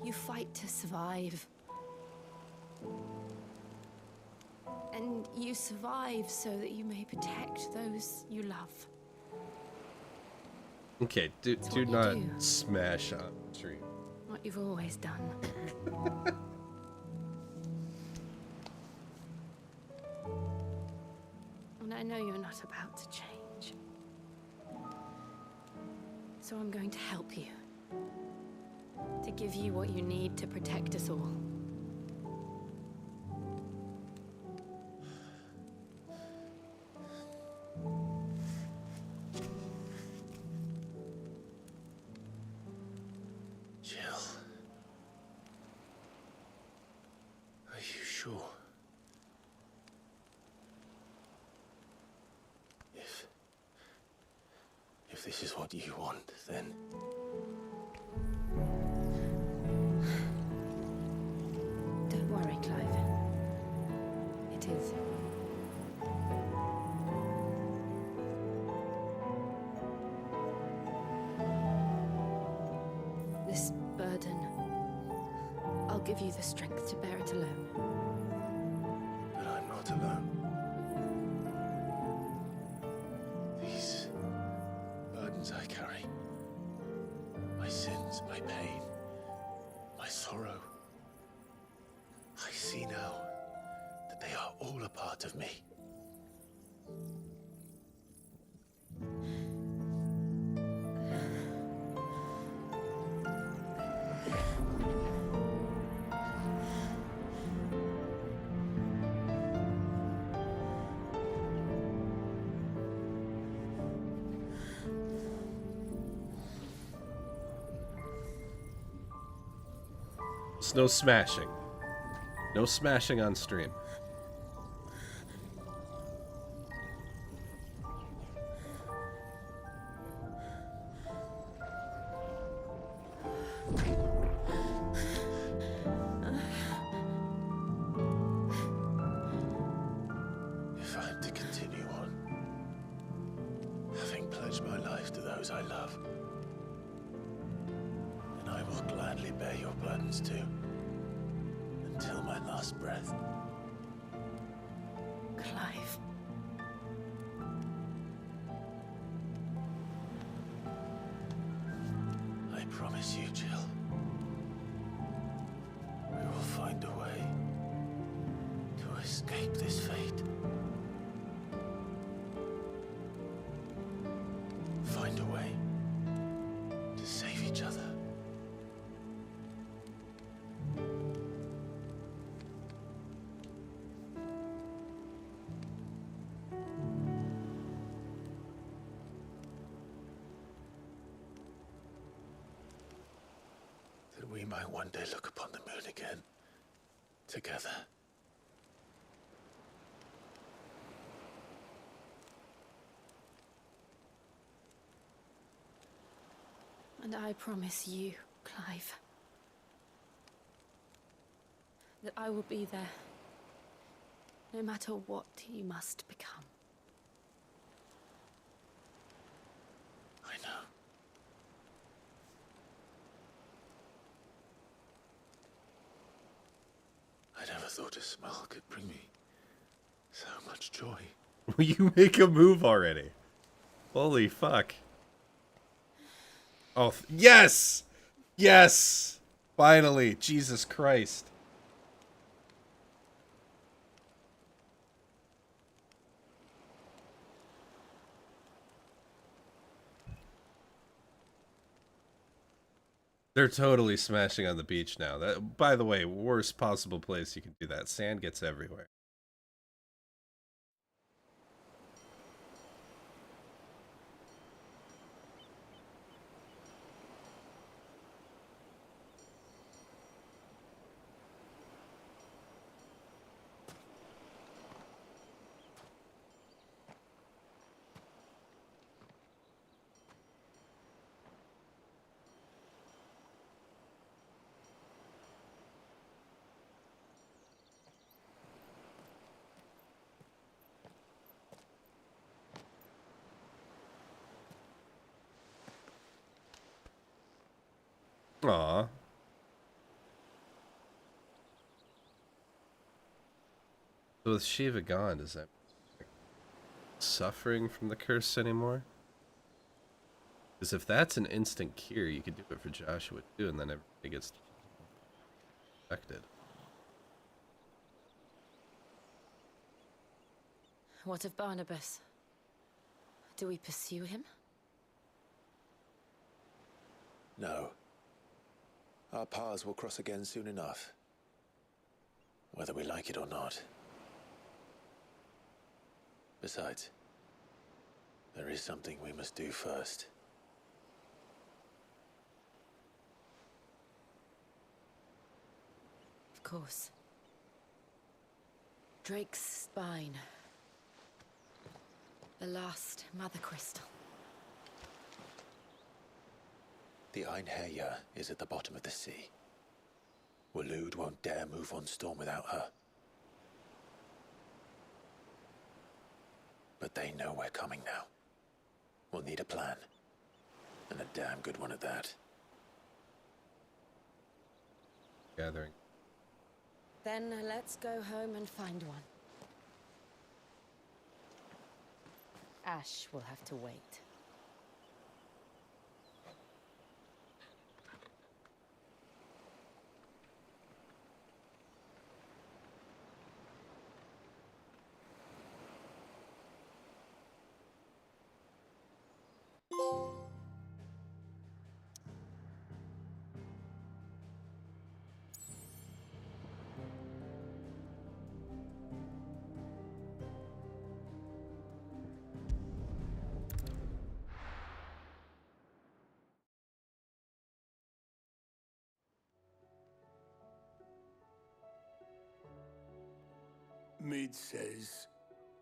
You fight to survive. And you survive so that you may protect those you love. Okay, do not smash on the tree. What you've always done. And I know you're not about to change. So I'm going to help you. To give you what you need to protect us all. Jill. Are you sure? If this is what you want, then... Don't worry, Clive. It is. This burden, I'll give you the strength to bear it alone. But I'm not alone. These burdens I carry, my sins, my pain, my sorrow, I see now that they are all a part of me. There's no smashing. No smashing on stream. If I'm to continue on, having pledged my life to those I love, then I will gladly bear your burdens too, until my last breath. Clive. I promise you, Jill, we will find a way to escape this fate. Find a way might one day look upon the moon again, together. And I promise you, Clive, that I will be there, no matter what you must become. I know. I never thought a smile could bring me so much joy. Will you make a move already? Holy fuck. Oh, yes! Yes! Finally, Jesus Christ. They're totally smashing on the beach now. That, by the way, worst possible place you can do that. Sand gets everywhere. Aw. So with Shiva gone, does that mean suffering from the curse anymore? Because if that's an instant cure, you could do it for Joshua too, and then everybody gets affected. What of Barnubus? Do we pursue him? No. Our paths will cross again soon enough. Whether we like it or not. Besides, there is something we must do first. Of course. Drake's spine. The last mother crystal. The Einherja is at the bottom of the sea. Waloed won't dare move on Storm without her. But they know we're coming now. We'll need a plan. And a damn good one at that. Gathering. Then let's go home and find one. Ash will have to wait. Mid says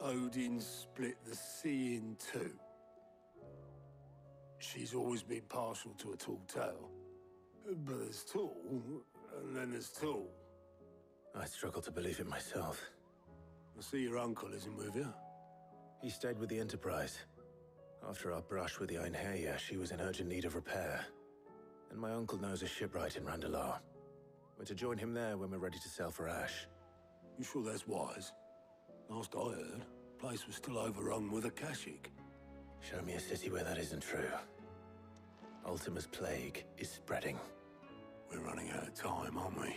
Odin split the sea in two. She's always been partial to a tall tale. But there's tall, and then there's tall. I struggle to believe it myself. I see your uncle isn't with you. He stayed with the Enterprise. After our brush with the Einherja, she was in urgent need of repair. And my uncle knows a shipwright in Randalar. We're to join him there when we're ready to sail for Ash. You sure that's wise? Last I heard, the place was still overrun with Akashic. Show me a city where that isn't true. Ultima's plague is spreading. We're running out of time, aren't we?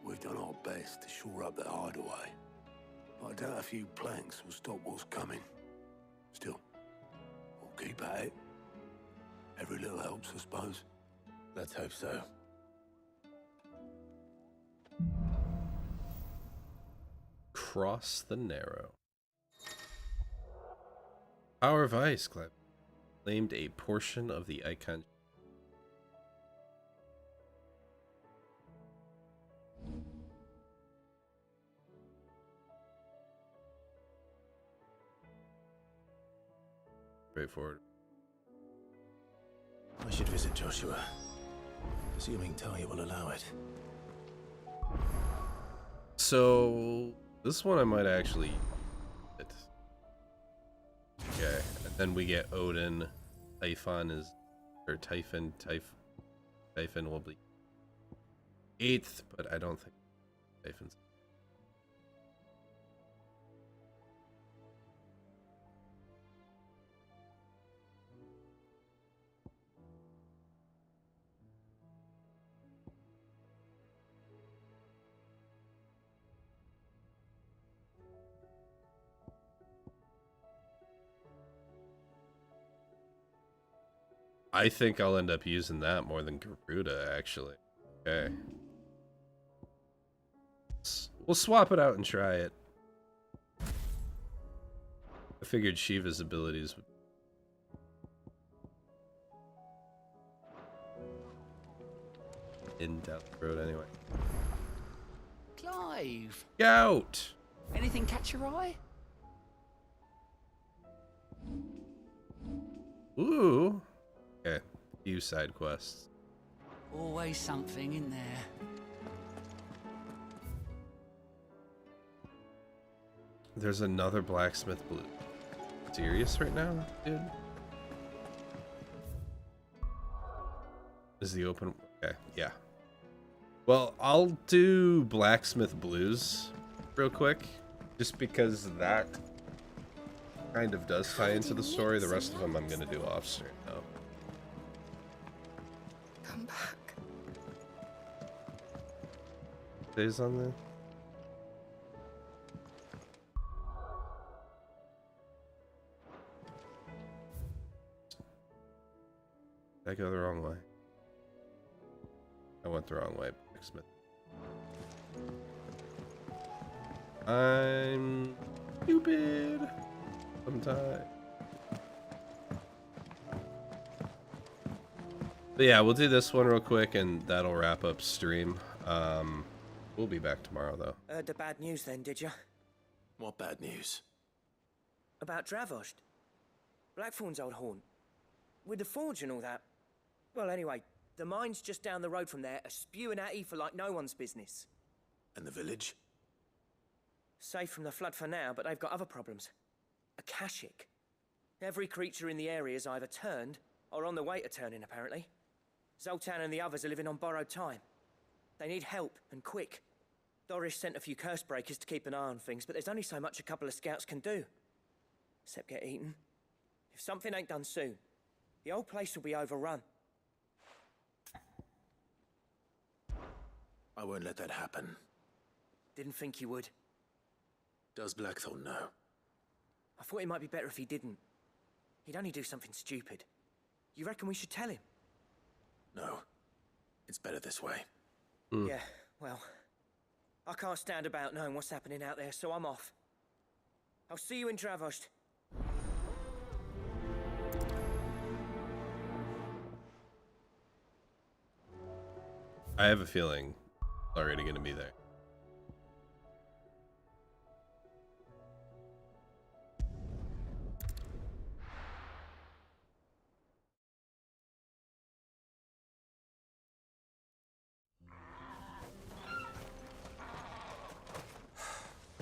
We've done our best to shore up that hideaway. But I doubt a few planks will stop what's coming. Still, we'll keep at it. Every little helps, I suppose. Let's hope so. Cross the Narrow. Power of Ice claimed a portion of the icon. straightforward. I should visit Joshua, assuming Talia will allow it. So this one I might actually. Okay, and then we get Odin. Typhon is, or Typhon will be 8th, but I don't think Typhon's. I think I'll end up using that more than Garuda, actually. Okay. We'll swap it out and try it. I figured Shiva's abilities would... down the road anyway. Clive! Gout! Anything catch your eye? Ooh! Okay, a few side quests. Always something in there. There's another blacksmith blue. Serious right now, dude? Is the open... Okay, yeah. Well, I'll do blacksmith blues real quick, just because that kind of does tie into the story. The rest of them I'm gonna do off stream though. Come back. Days on there. Did I go the wrong way? I went the wrong way, blacksmith. I'm stupid sometimes. But yeah, we'll do this one real quick and that'll wrap up stream. We'll be back tomorrow though. Heard the bad news then, did you? What bad news? About Dravost. Blackthorn's old haunt. With the forge and all that. Well, anyway, the mines just down the road from there are spewing at Aoife like no one's business. And the village? Safe from the flood for now, but they've got other problems. Akashic. Every creature in the area is either turned or on the way to turning, apparently. Zoltan and the others are living on borrowed time. They need help, and quick. Doris sent a few curse breakers to keep an eye on things, but there's only so much a couple of scouts can do. Except get eaten. If something ain't done soon, the whole place will be overrun. I won't let that happen. Didn't think you would. Does Blackthorn know? I thought it might be better if he didn't. He'd only do something stupid. You reckon we should tell him? No. It's better this way. Yeah, well, I can't stand about knowing what's happening out there, so I'm off. I'll see you in Dravost. I have a feeling it's already gonna be there.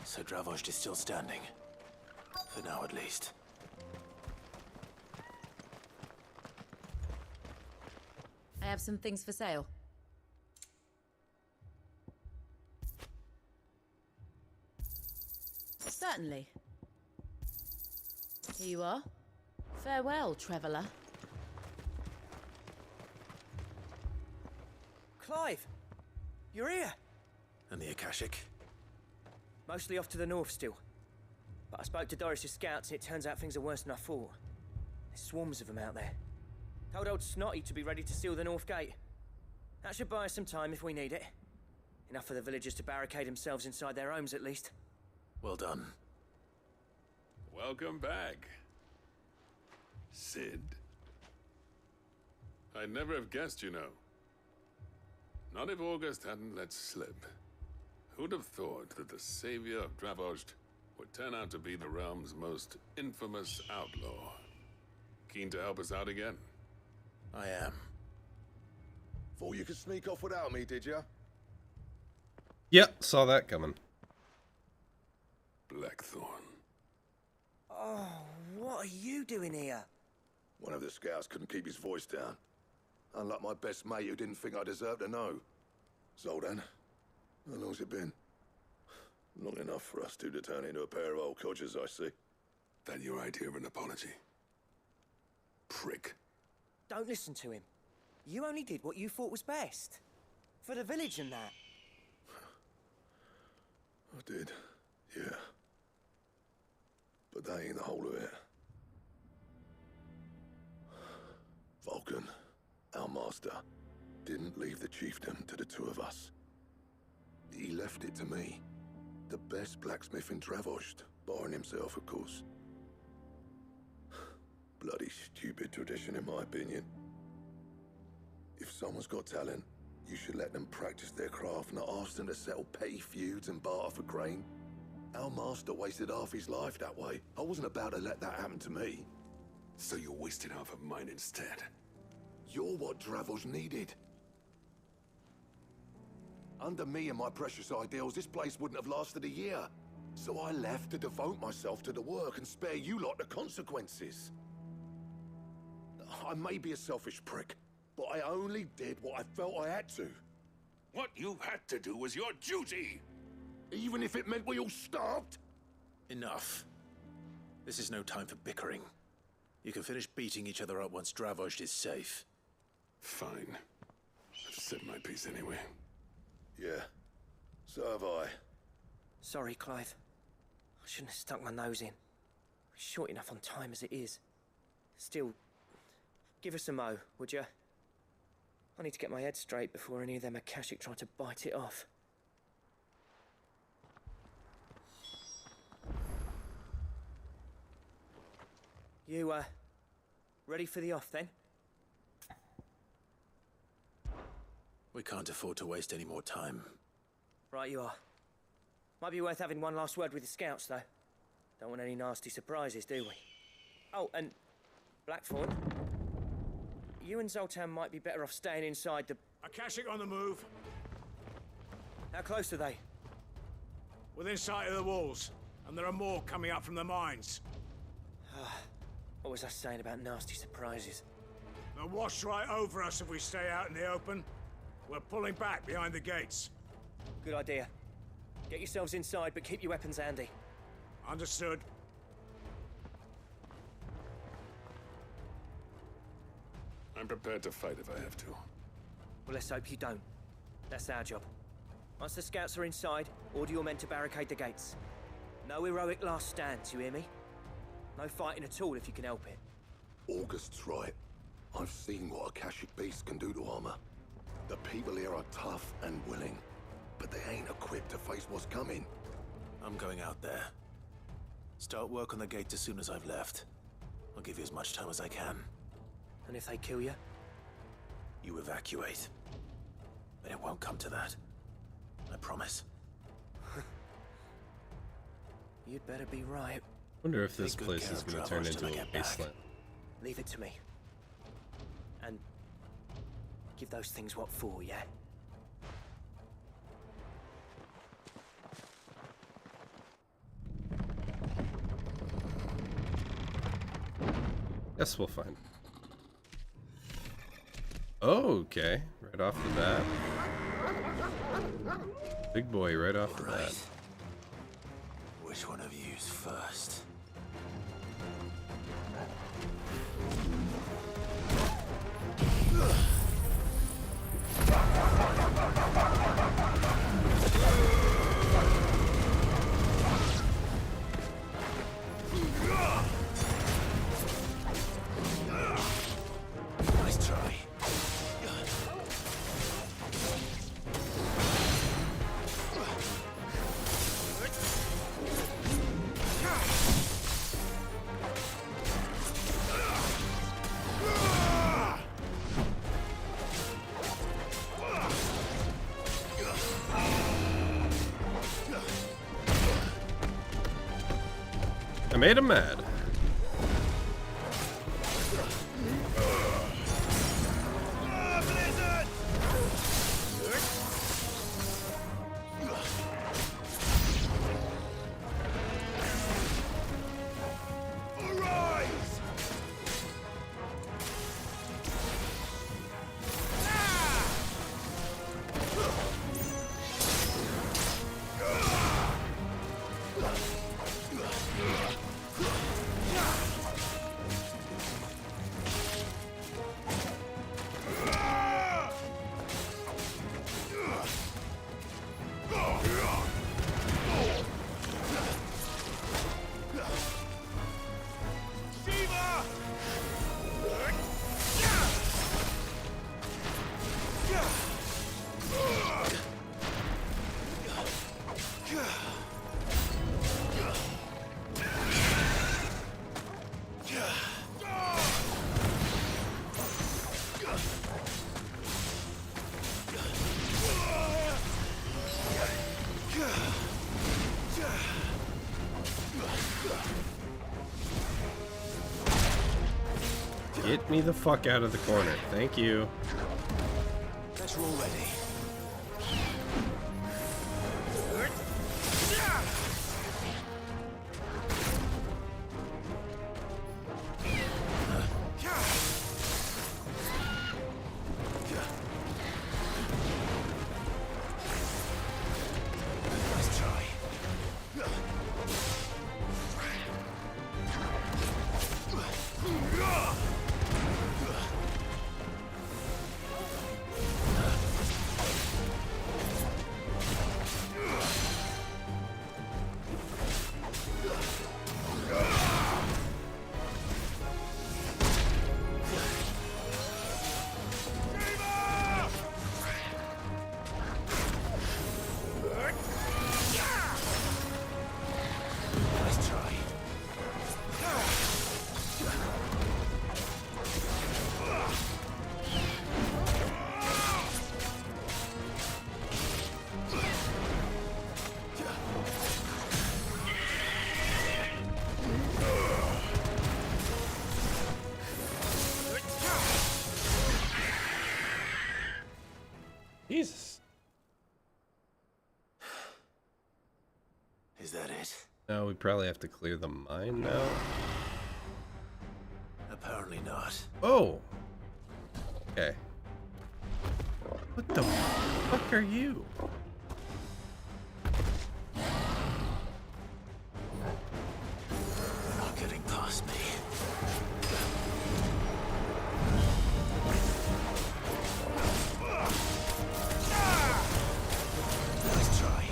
So Dravost is still standing. For now, at least. I have some things for sale. Certainly. Here you are. Farewell, traveller. Clive! You're here! And the Akashic? Mostly off to the north still. But I spoke to Doris's scouts and it turns out things are worse than I thought. There's swarms of them out there. Told old Snotty to be ready to seal the north gate. That should buy us some time if we need it. Enough for the villagers to barricade themselves inside their homes at least. Well done. Welcome back, Sid. I'd never have guessed, you know. Not if August hadn't let slip. Who'd have thought that the savior of Dravost would turn out to be the realm's most infamous outlaw? Keen to help us out again? I am. Thought you could sneak off without me, did ya? Yep, saw that coming. Blackthorn. Oh, what are you doing here? One of the scouts couldn't keep his voice down. Unlike my best mate who didn't think I deserved to know. Zoltan, how long's it been? Long enough for us two to turn into a pair of old codgers, I see. That your idea of an apology? Prick. Don't listen to him. You only did what you thought was best. For the village and that. I did, yeah. But that ain't the whole of it. Vulcan, our master, didn't leave the chiefdom to the two of us. He left it to me. The best blacksmith in Dravost, barring himself, of course. Bloody stupid tradition, in my opinion. If someone's got talent, you should let them practice their craft, not ask them to settle petty feuds and barter for grain. Our master wasted half his life that way. I wasn't about to let that happen to me. So you wasted half of mine instead. You're what Dravost needed. Under me and my precious ideals, this place wouldn't have lasted a year. So I left to devote myself to the work and spare you lot the consequences. I may be a selfish prick, but I only did what I felt I had to. What you had to do was your duty! Even if it meant we all starved? Enough. This is no time for bickering. You can finish beating each other up once Dravost is safe. Fine. I've said my piece anyway. Yeah, so have I. Sorry, Clive. I shouldn't have stuck my nose in. We're short enough on time as it is. Still, give us a mo, would you? I need to get my head straight before any of them Akashic try to bite it off. You, ready for the off, then? We can't afford to waste any more time. Right you are. Might be worth having one last word with the scouts, though. Don't want any nasty surprises, do we? Oh, and Blackthorn, you and Zoltan might be better off staying inside the... Akashic on the move. How close are they? Within sight of the walls, and there are more coming up from the mines. What was I saying about nasty surprises? They'll wash right over us if we stay out in the open. We're pulling back behind the gates. Good idea. Get yourselves inside, but keep your weapons handy. Understood. I'm prepared to fight if I have to. Well, let's hope you don't. That's our job. Once the scouts are inside, order your men to barricade the gates. No heroic last stands, you hear me? No fighting at all if you can help it. August's right. I've seen what Akashic beasts can do to armor. The people here are tough and willing, but they ain't equipped to face what's coming. I'm going out there. Start work on the gate as soon as I've left. I'll give you as much time as I can. And if they kill you? You evacuate. But it won't come to that. I promise. You'd better be right. Wonder if this place is going to turn into a wasteland. Leave it to me. And give those things what for, yeah? Guess we'll find. Oh, okay. Right off the bat. Big boy right off the bat. Which one of you's first? Nice try. I made him mad. Get me the fuck out of the corner. Thank you. Guess we're all ready. Let's try. Let's try. Jesus. Is that it? Now we probably have to clear the mine now. Apparently not. Oh. Okay. What the fuck are you? They're not getting past me. Let's try.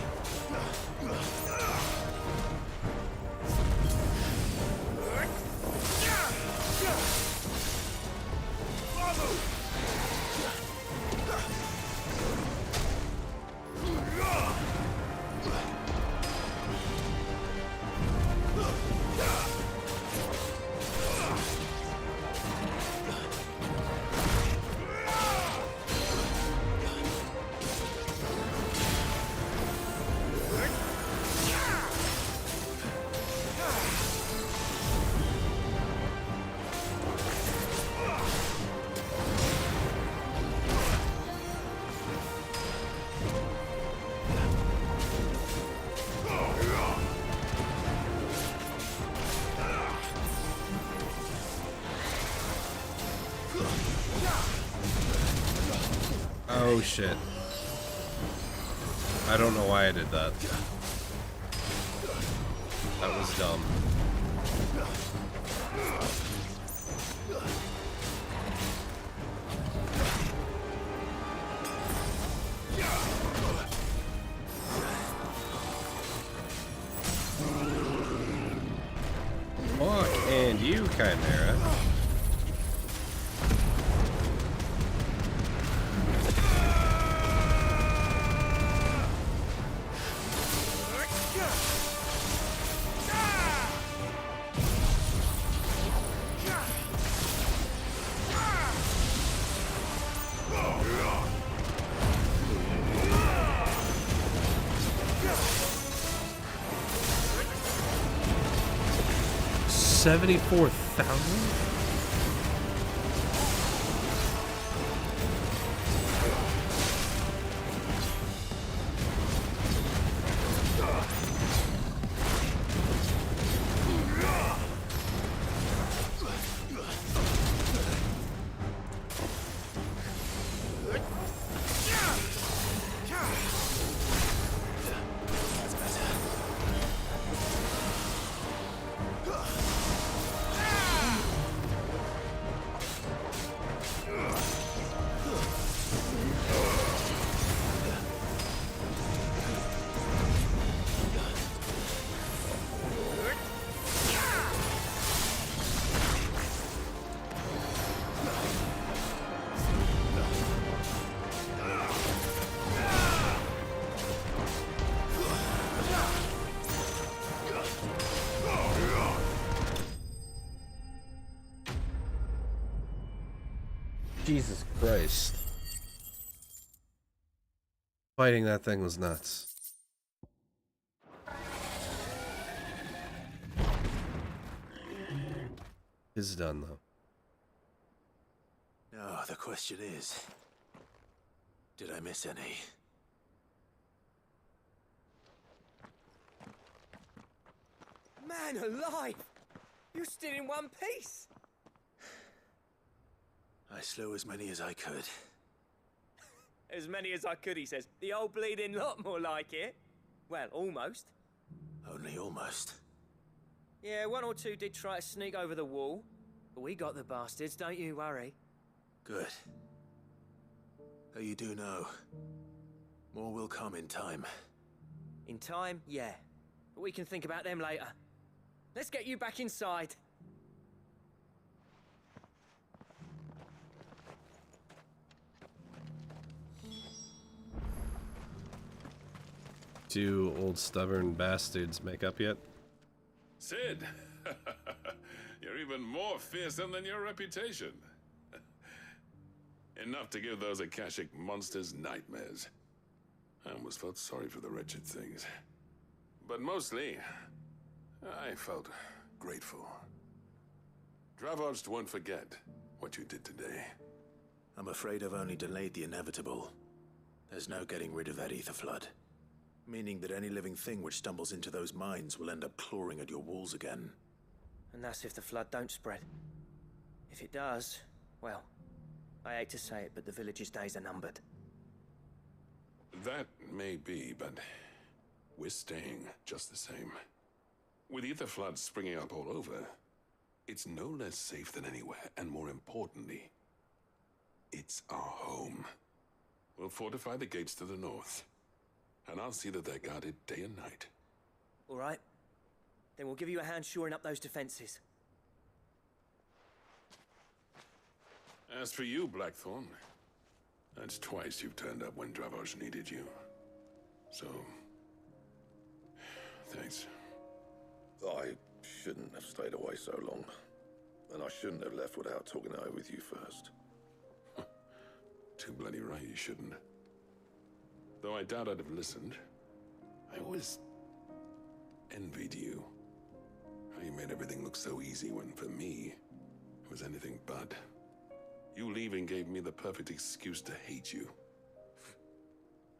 Oh shit. I don't know why I did that. That was dumb. Fuck, and you, Chimera. $74,000? Jesus Christ. Fighting that thing was nuts. It's done though. Oh, the question is, did I miss any? Man alive! You're still in one piece! I slew as many as I could. As many as I could, he says. The old bleeding lot, more like it. Well, almost. Only almost. Yeah, one or two did try to sneak over the wall. But we got the bastards, don't you worry. Good. Though you do know, more will come in time. In time, yeah. But we can think about them later. Let's get you back inside. Do old stubborn bastards make up yet? Sid, you're even more fearsome than your reputation. Enough to give those Akashic monsters nightmares. I almost felt sorry for the wretched things. But mostly, I felt grateful. Dravoged won't forget what you did today. I'm afraid I've only delayed the inevitable. There's no getting rid of that ether flood. Meaning that any living thing which stumbles into those mines will end up clawing at your walls again. And that's if the flood don't spread. If it does, well, I hate to say it, but the village's days are numbered. That may be, but we're staying just the same. With ether floods springing up all over, it's no less safe than anywhere, and more importantly, it's our home. We'll fortify the gates to the north, and I'll see that they're guarded day and night. All right. Then we'll give you a hand shoring up those defenses. As for you, Blackthorn, that's twice you've turned up when Dravos needed you. So, thanks. I shouldn't have stayed away so long. And I shouldn't have left without talking it over with you first. Too bloody right you shouldn't. Though I doubt I'd have listened. I always envied you. How you made everything look so easy when, for me, it was anything but. You leaving gave me the perfect excuse to hate you.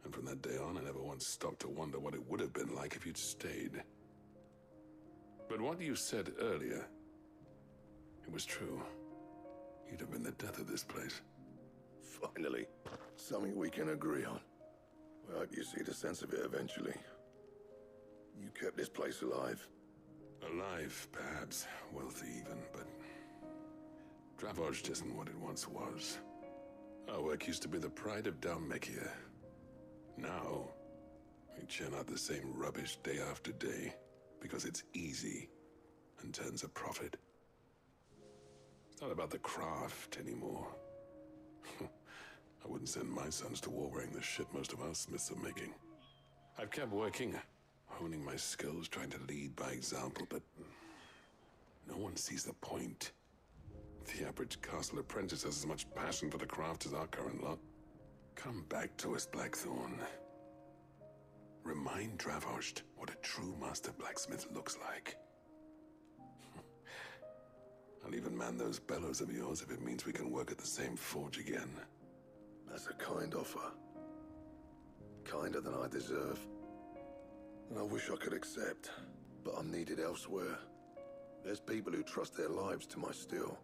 And from that day on, I never once stopped to wonder what it would have been like if you'd stayed. But what you said earlier, it was true. You'd have been the death of this place. Finally, something we can agree on. I hope you see the sense of it eventually. You kept this place alive. Alive, perhaps. Wealthy even, but Dravoged isn't what it once was. Our work used to be the pride of Dalmekia. Now, we churn out the same rubbish day after day because it's easy and turns a profit. It's not about the craft anymore. I wouldn't send my sons to war wearing the shit most of our smiths are making. I've kept working, honing my skills, trying to lead by example, but no one sees the point. The average castle apprentice has as much passion for the craft as our current lot. Come back to us, Blackthorn. Remind Dravoged what a true master blacksmith looks like. I'll even man those bellows of yours if it means we can work at the same forge again. That's a kind offer. Kinder than I deserve. And I wish I could accept, but I'm needed elsewhere. There's people who trust their lives to my steel,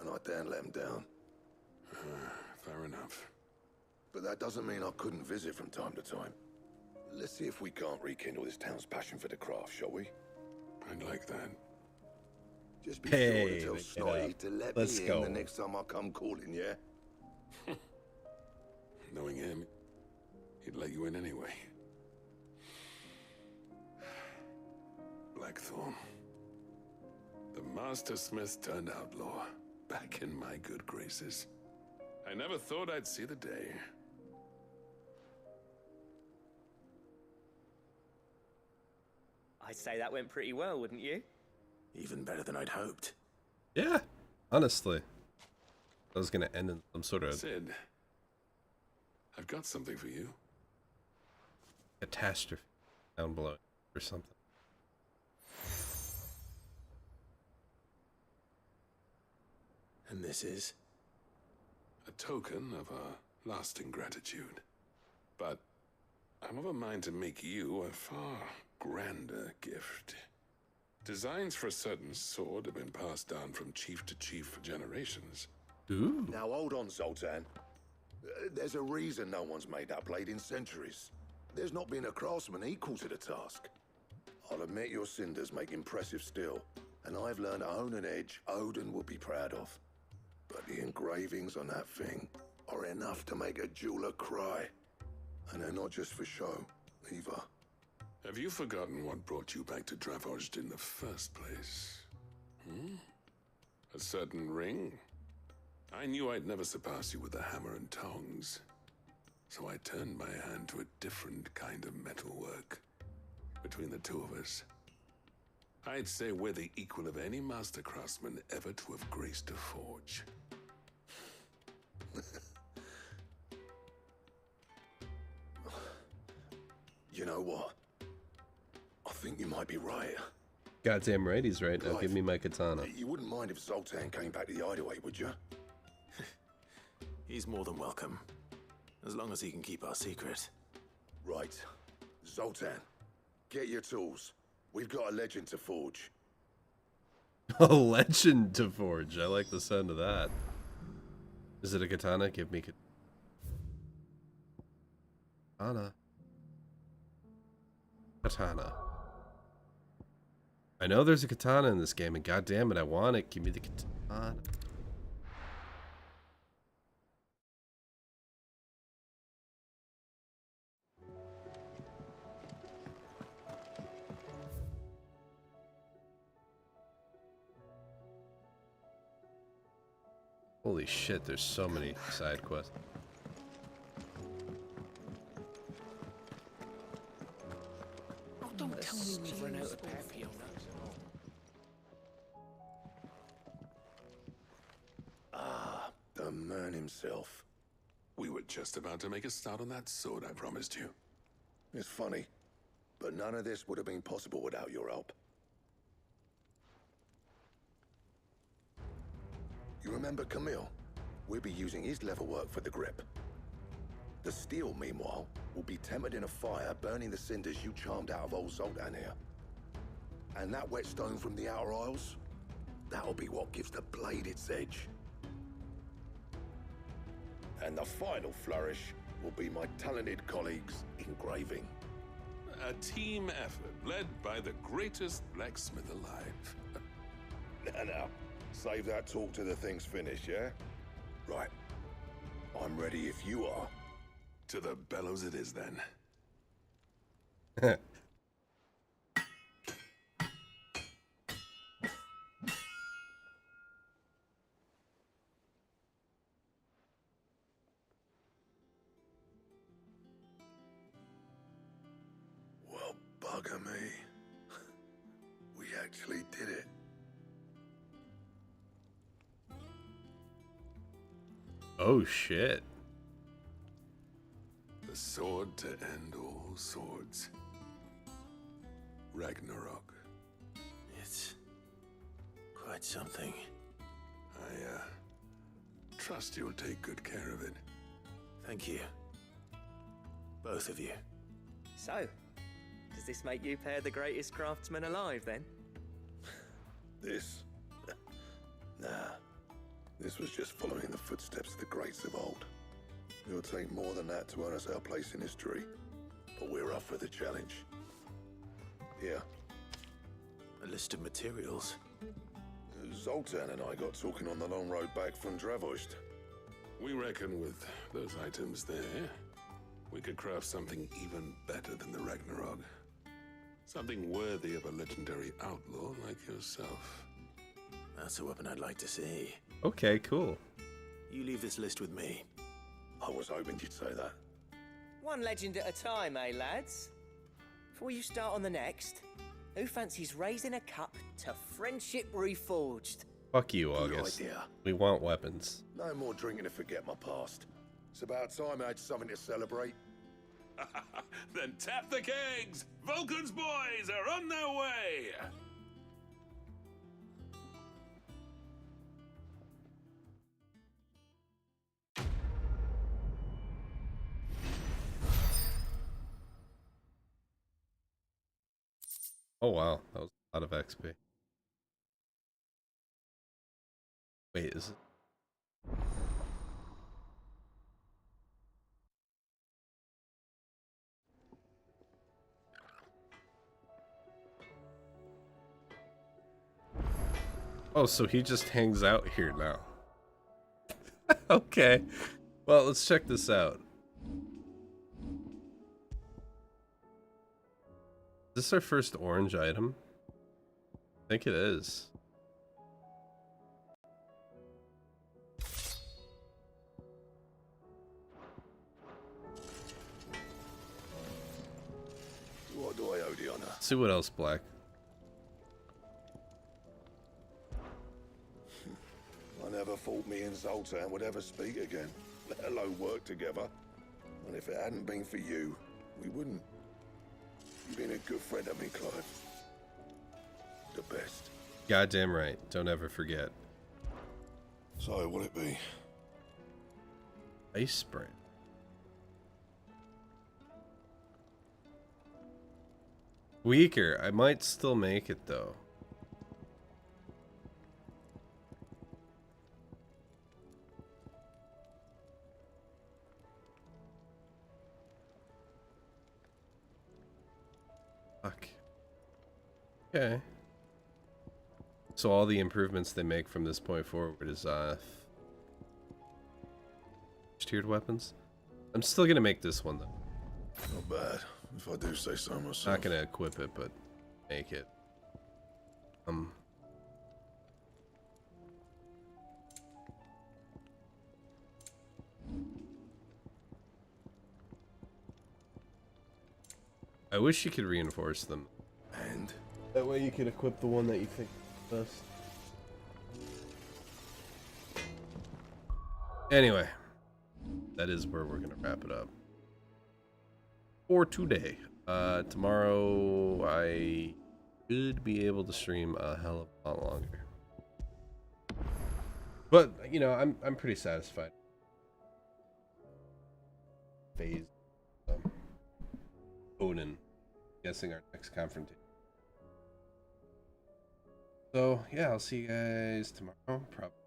and I daren't let them down. Fair enough. But that doesn't mean I couldn't visit from time to time. Let's see if we can't rekindle this town's passion for the craft, shall we? I'd like that. Just be sure to tell Snotty to let me in the next time I come calling, yeah? Knowing him, he'd let you in anyway. Blackthorn. The Master Smith turned outlaw, back in my good graces. I never thought I'd see the day. I'd say that went pretty well, wouldn't you? Even better than I'd hoped. Yeah, honestly. I was gonna end in some sort of Sid, I've got something for you. catastrophe down below or something. And this is? a token of our lasting gratitude. But I'm of a mind to make you a far grander gift. Designs for a certain sword have been passed down from chief to chief for generations. Ooh. Now hold on, Zoltan. There's a reason no one's made that blade in centuries. There's not been a craftsman equal to the task. I'll admit your cinders make impressive steel, and I've learned to own an edge Odin will be proud of. But the engravings on that thing are enough to make a jeweler cry. And they're not just for show, either. Have you forgotten what brought you back to Dravozd in the first place? A certain ring? I knew I'd never surpass you with the hammer and tongs. So I turned my hand to a different kind of metalwork. Between the two of us, I'd say we're the equal of any master craftsman ever to have graced a forge. You know what? I think you might be right. Goddamn right he's right. Now give me my katana. You wouldn't mind if Zoltan came back to the hideaway, would you? He's more than welcome. As long as he can keep our secret. Right. Zoltan, get your tools. We've got a legend to forge. A legend to forge. I like the sound of that. Is it a katana? Give me katana. Katana. I know there's a katana in this game, and goddamn it, I want it. Give me the katana. Holy shit, there's so many side quests. Oh, don't tell me we've run out of perfume. Ah, the man himself. We were just about to make a start on that sword I promised you. It's funny, but none of this would have been possible without your help. You remember Camille? We'll be using his leatherwork for the grip. The steel, meanwhile, will be tempered in a fire, burning the cinders you charmed out of old Zoltan here. And that whetstone from the Outer Isles, that'll be what gives the blade its edge. And the final flourish will be my talented colleagues' engraving. A team effort led by the greatest blacksmith alive. Now, save that talk till the thing's finished, yeah? Right. I'm ready if you are. To the bellows it is, then. Well, bugger me. We actually did it. Oh shit. The sword to end all swords. Ragnarok. It's quite something. I trust you'll take good care of it. Thank you. Both of you. So, does this make you pair the greatest craftsmen alive, then? This? Nah. This was just following the footsteps of the greats of old. It'll take more than that to earn us our place in history. But we're up for the challenge. Here. A list of materials. Zoltan and I got talking on the long road back from Dravozd. We reckon with those items there, we could craft something even better than the Ragnarok. Something worthy of a legendary outlaw like yourself. That's a weapon I'd like to see. Okay, cool. You leave this list with me. I was hoping you'd say that. One legend at a time, eh, lads? Before you start on the next, who fancies raising a cup to friendship reforged? Fuck you, August. idea. We want weapons. No more drinking to forget my past. It's about time I had something to celebrate. Then tap the kegs! Vulcan's boys are on their way! Oh wow, that was a lot of XP. Wait, is it? Oh, so he just hangs out here now. Okay. Well, let's check this out. Is this our first orange item? I think it is. What do I owe the honor? See what else, Black. I never thought me and Zoltan would ever speak again, let alone work together. And if it hadn't been for you, we wouldn't. You've been a good friend of me, Clive. The best. Goddamn right. Don't ever forget. So, what'll it be? Ice spray. Weaker. I might still make it though. Fuck. Okay. So all the improvements they make from this point forward is tiered weapons. I'm still gonna make this one though. Not bad, if I do say so myself. Not gonna equip it, but make it. I wish you could reinforce them. And? That way you could equip the one that you think is best. Anyway, that is where we're gonna wrap it up for today. Tomorrow I should be able to stream a hell of a lot longer, but you know I'm pretty satisfied. Phase Odin, guessing our next confrontation. So yeah, I'll see you guys tomorrow. Probably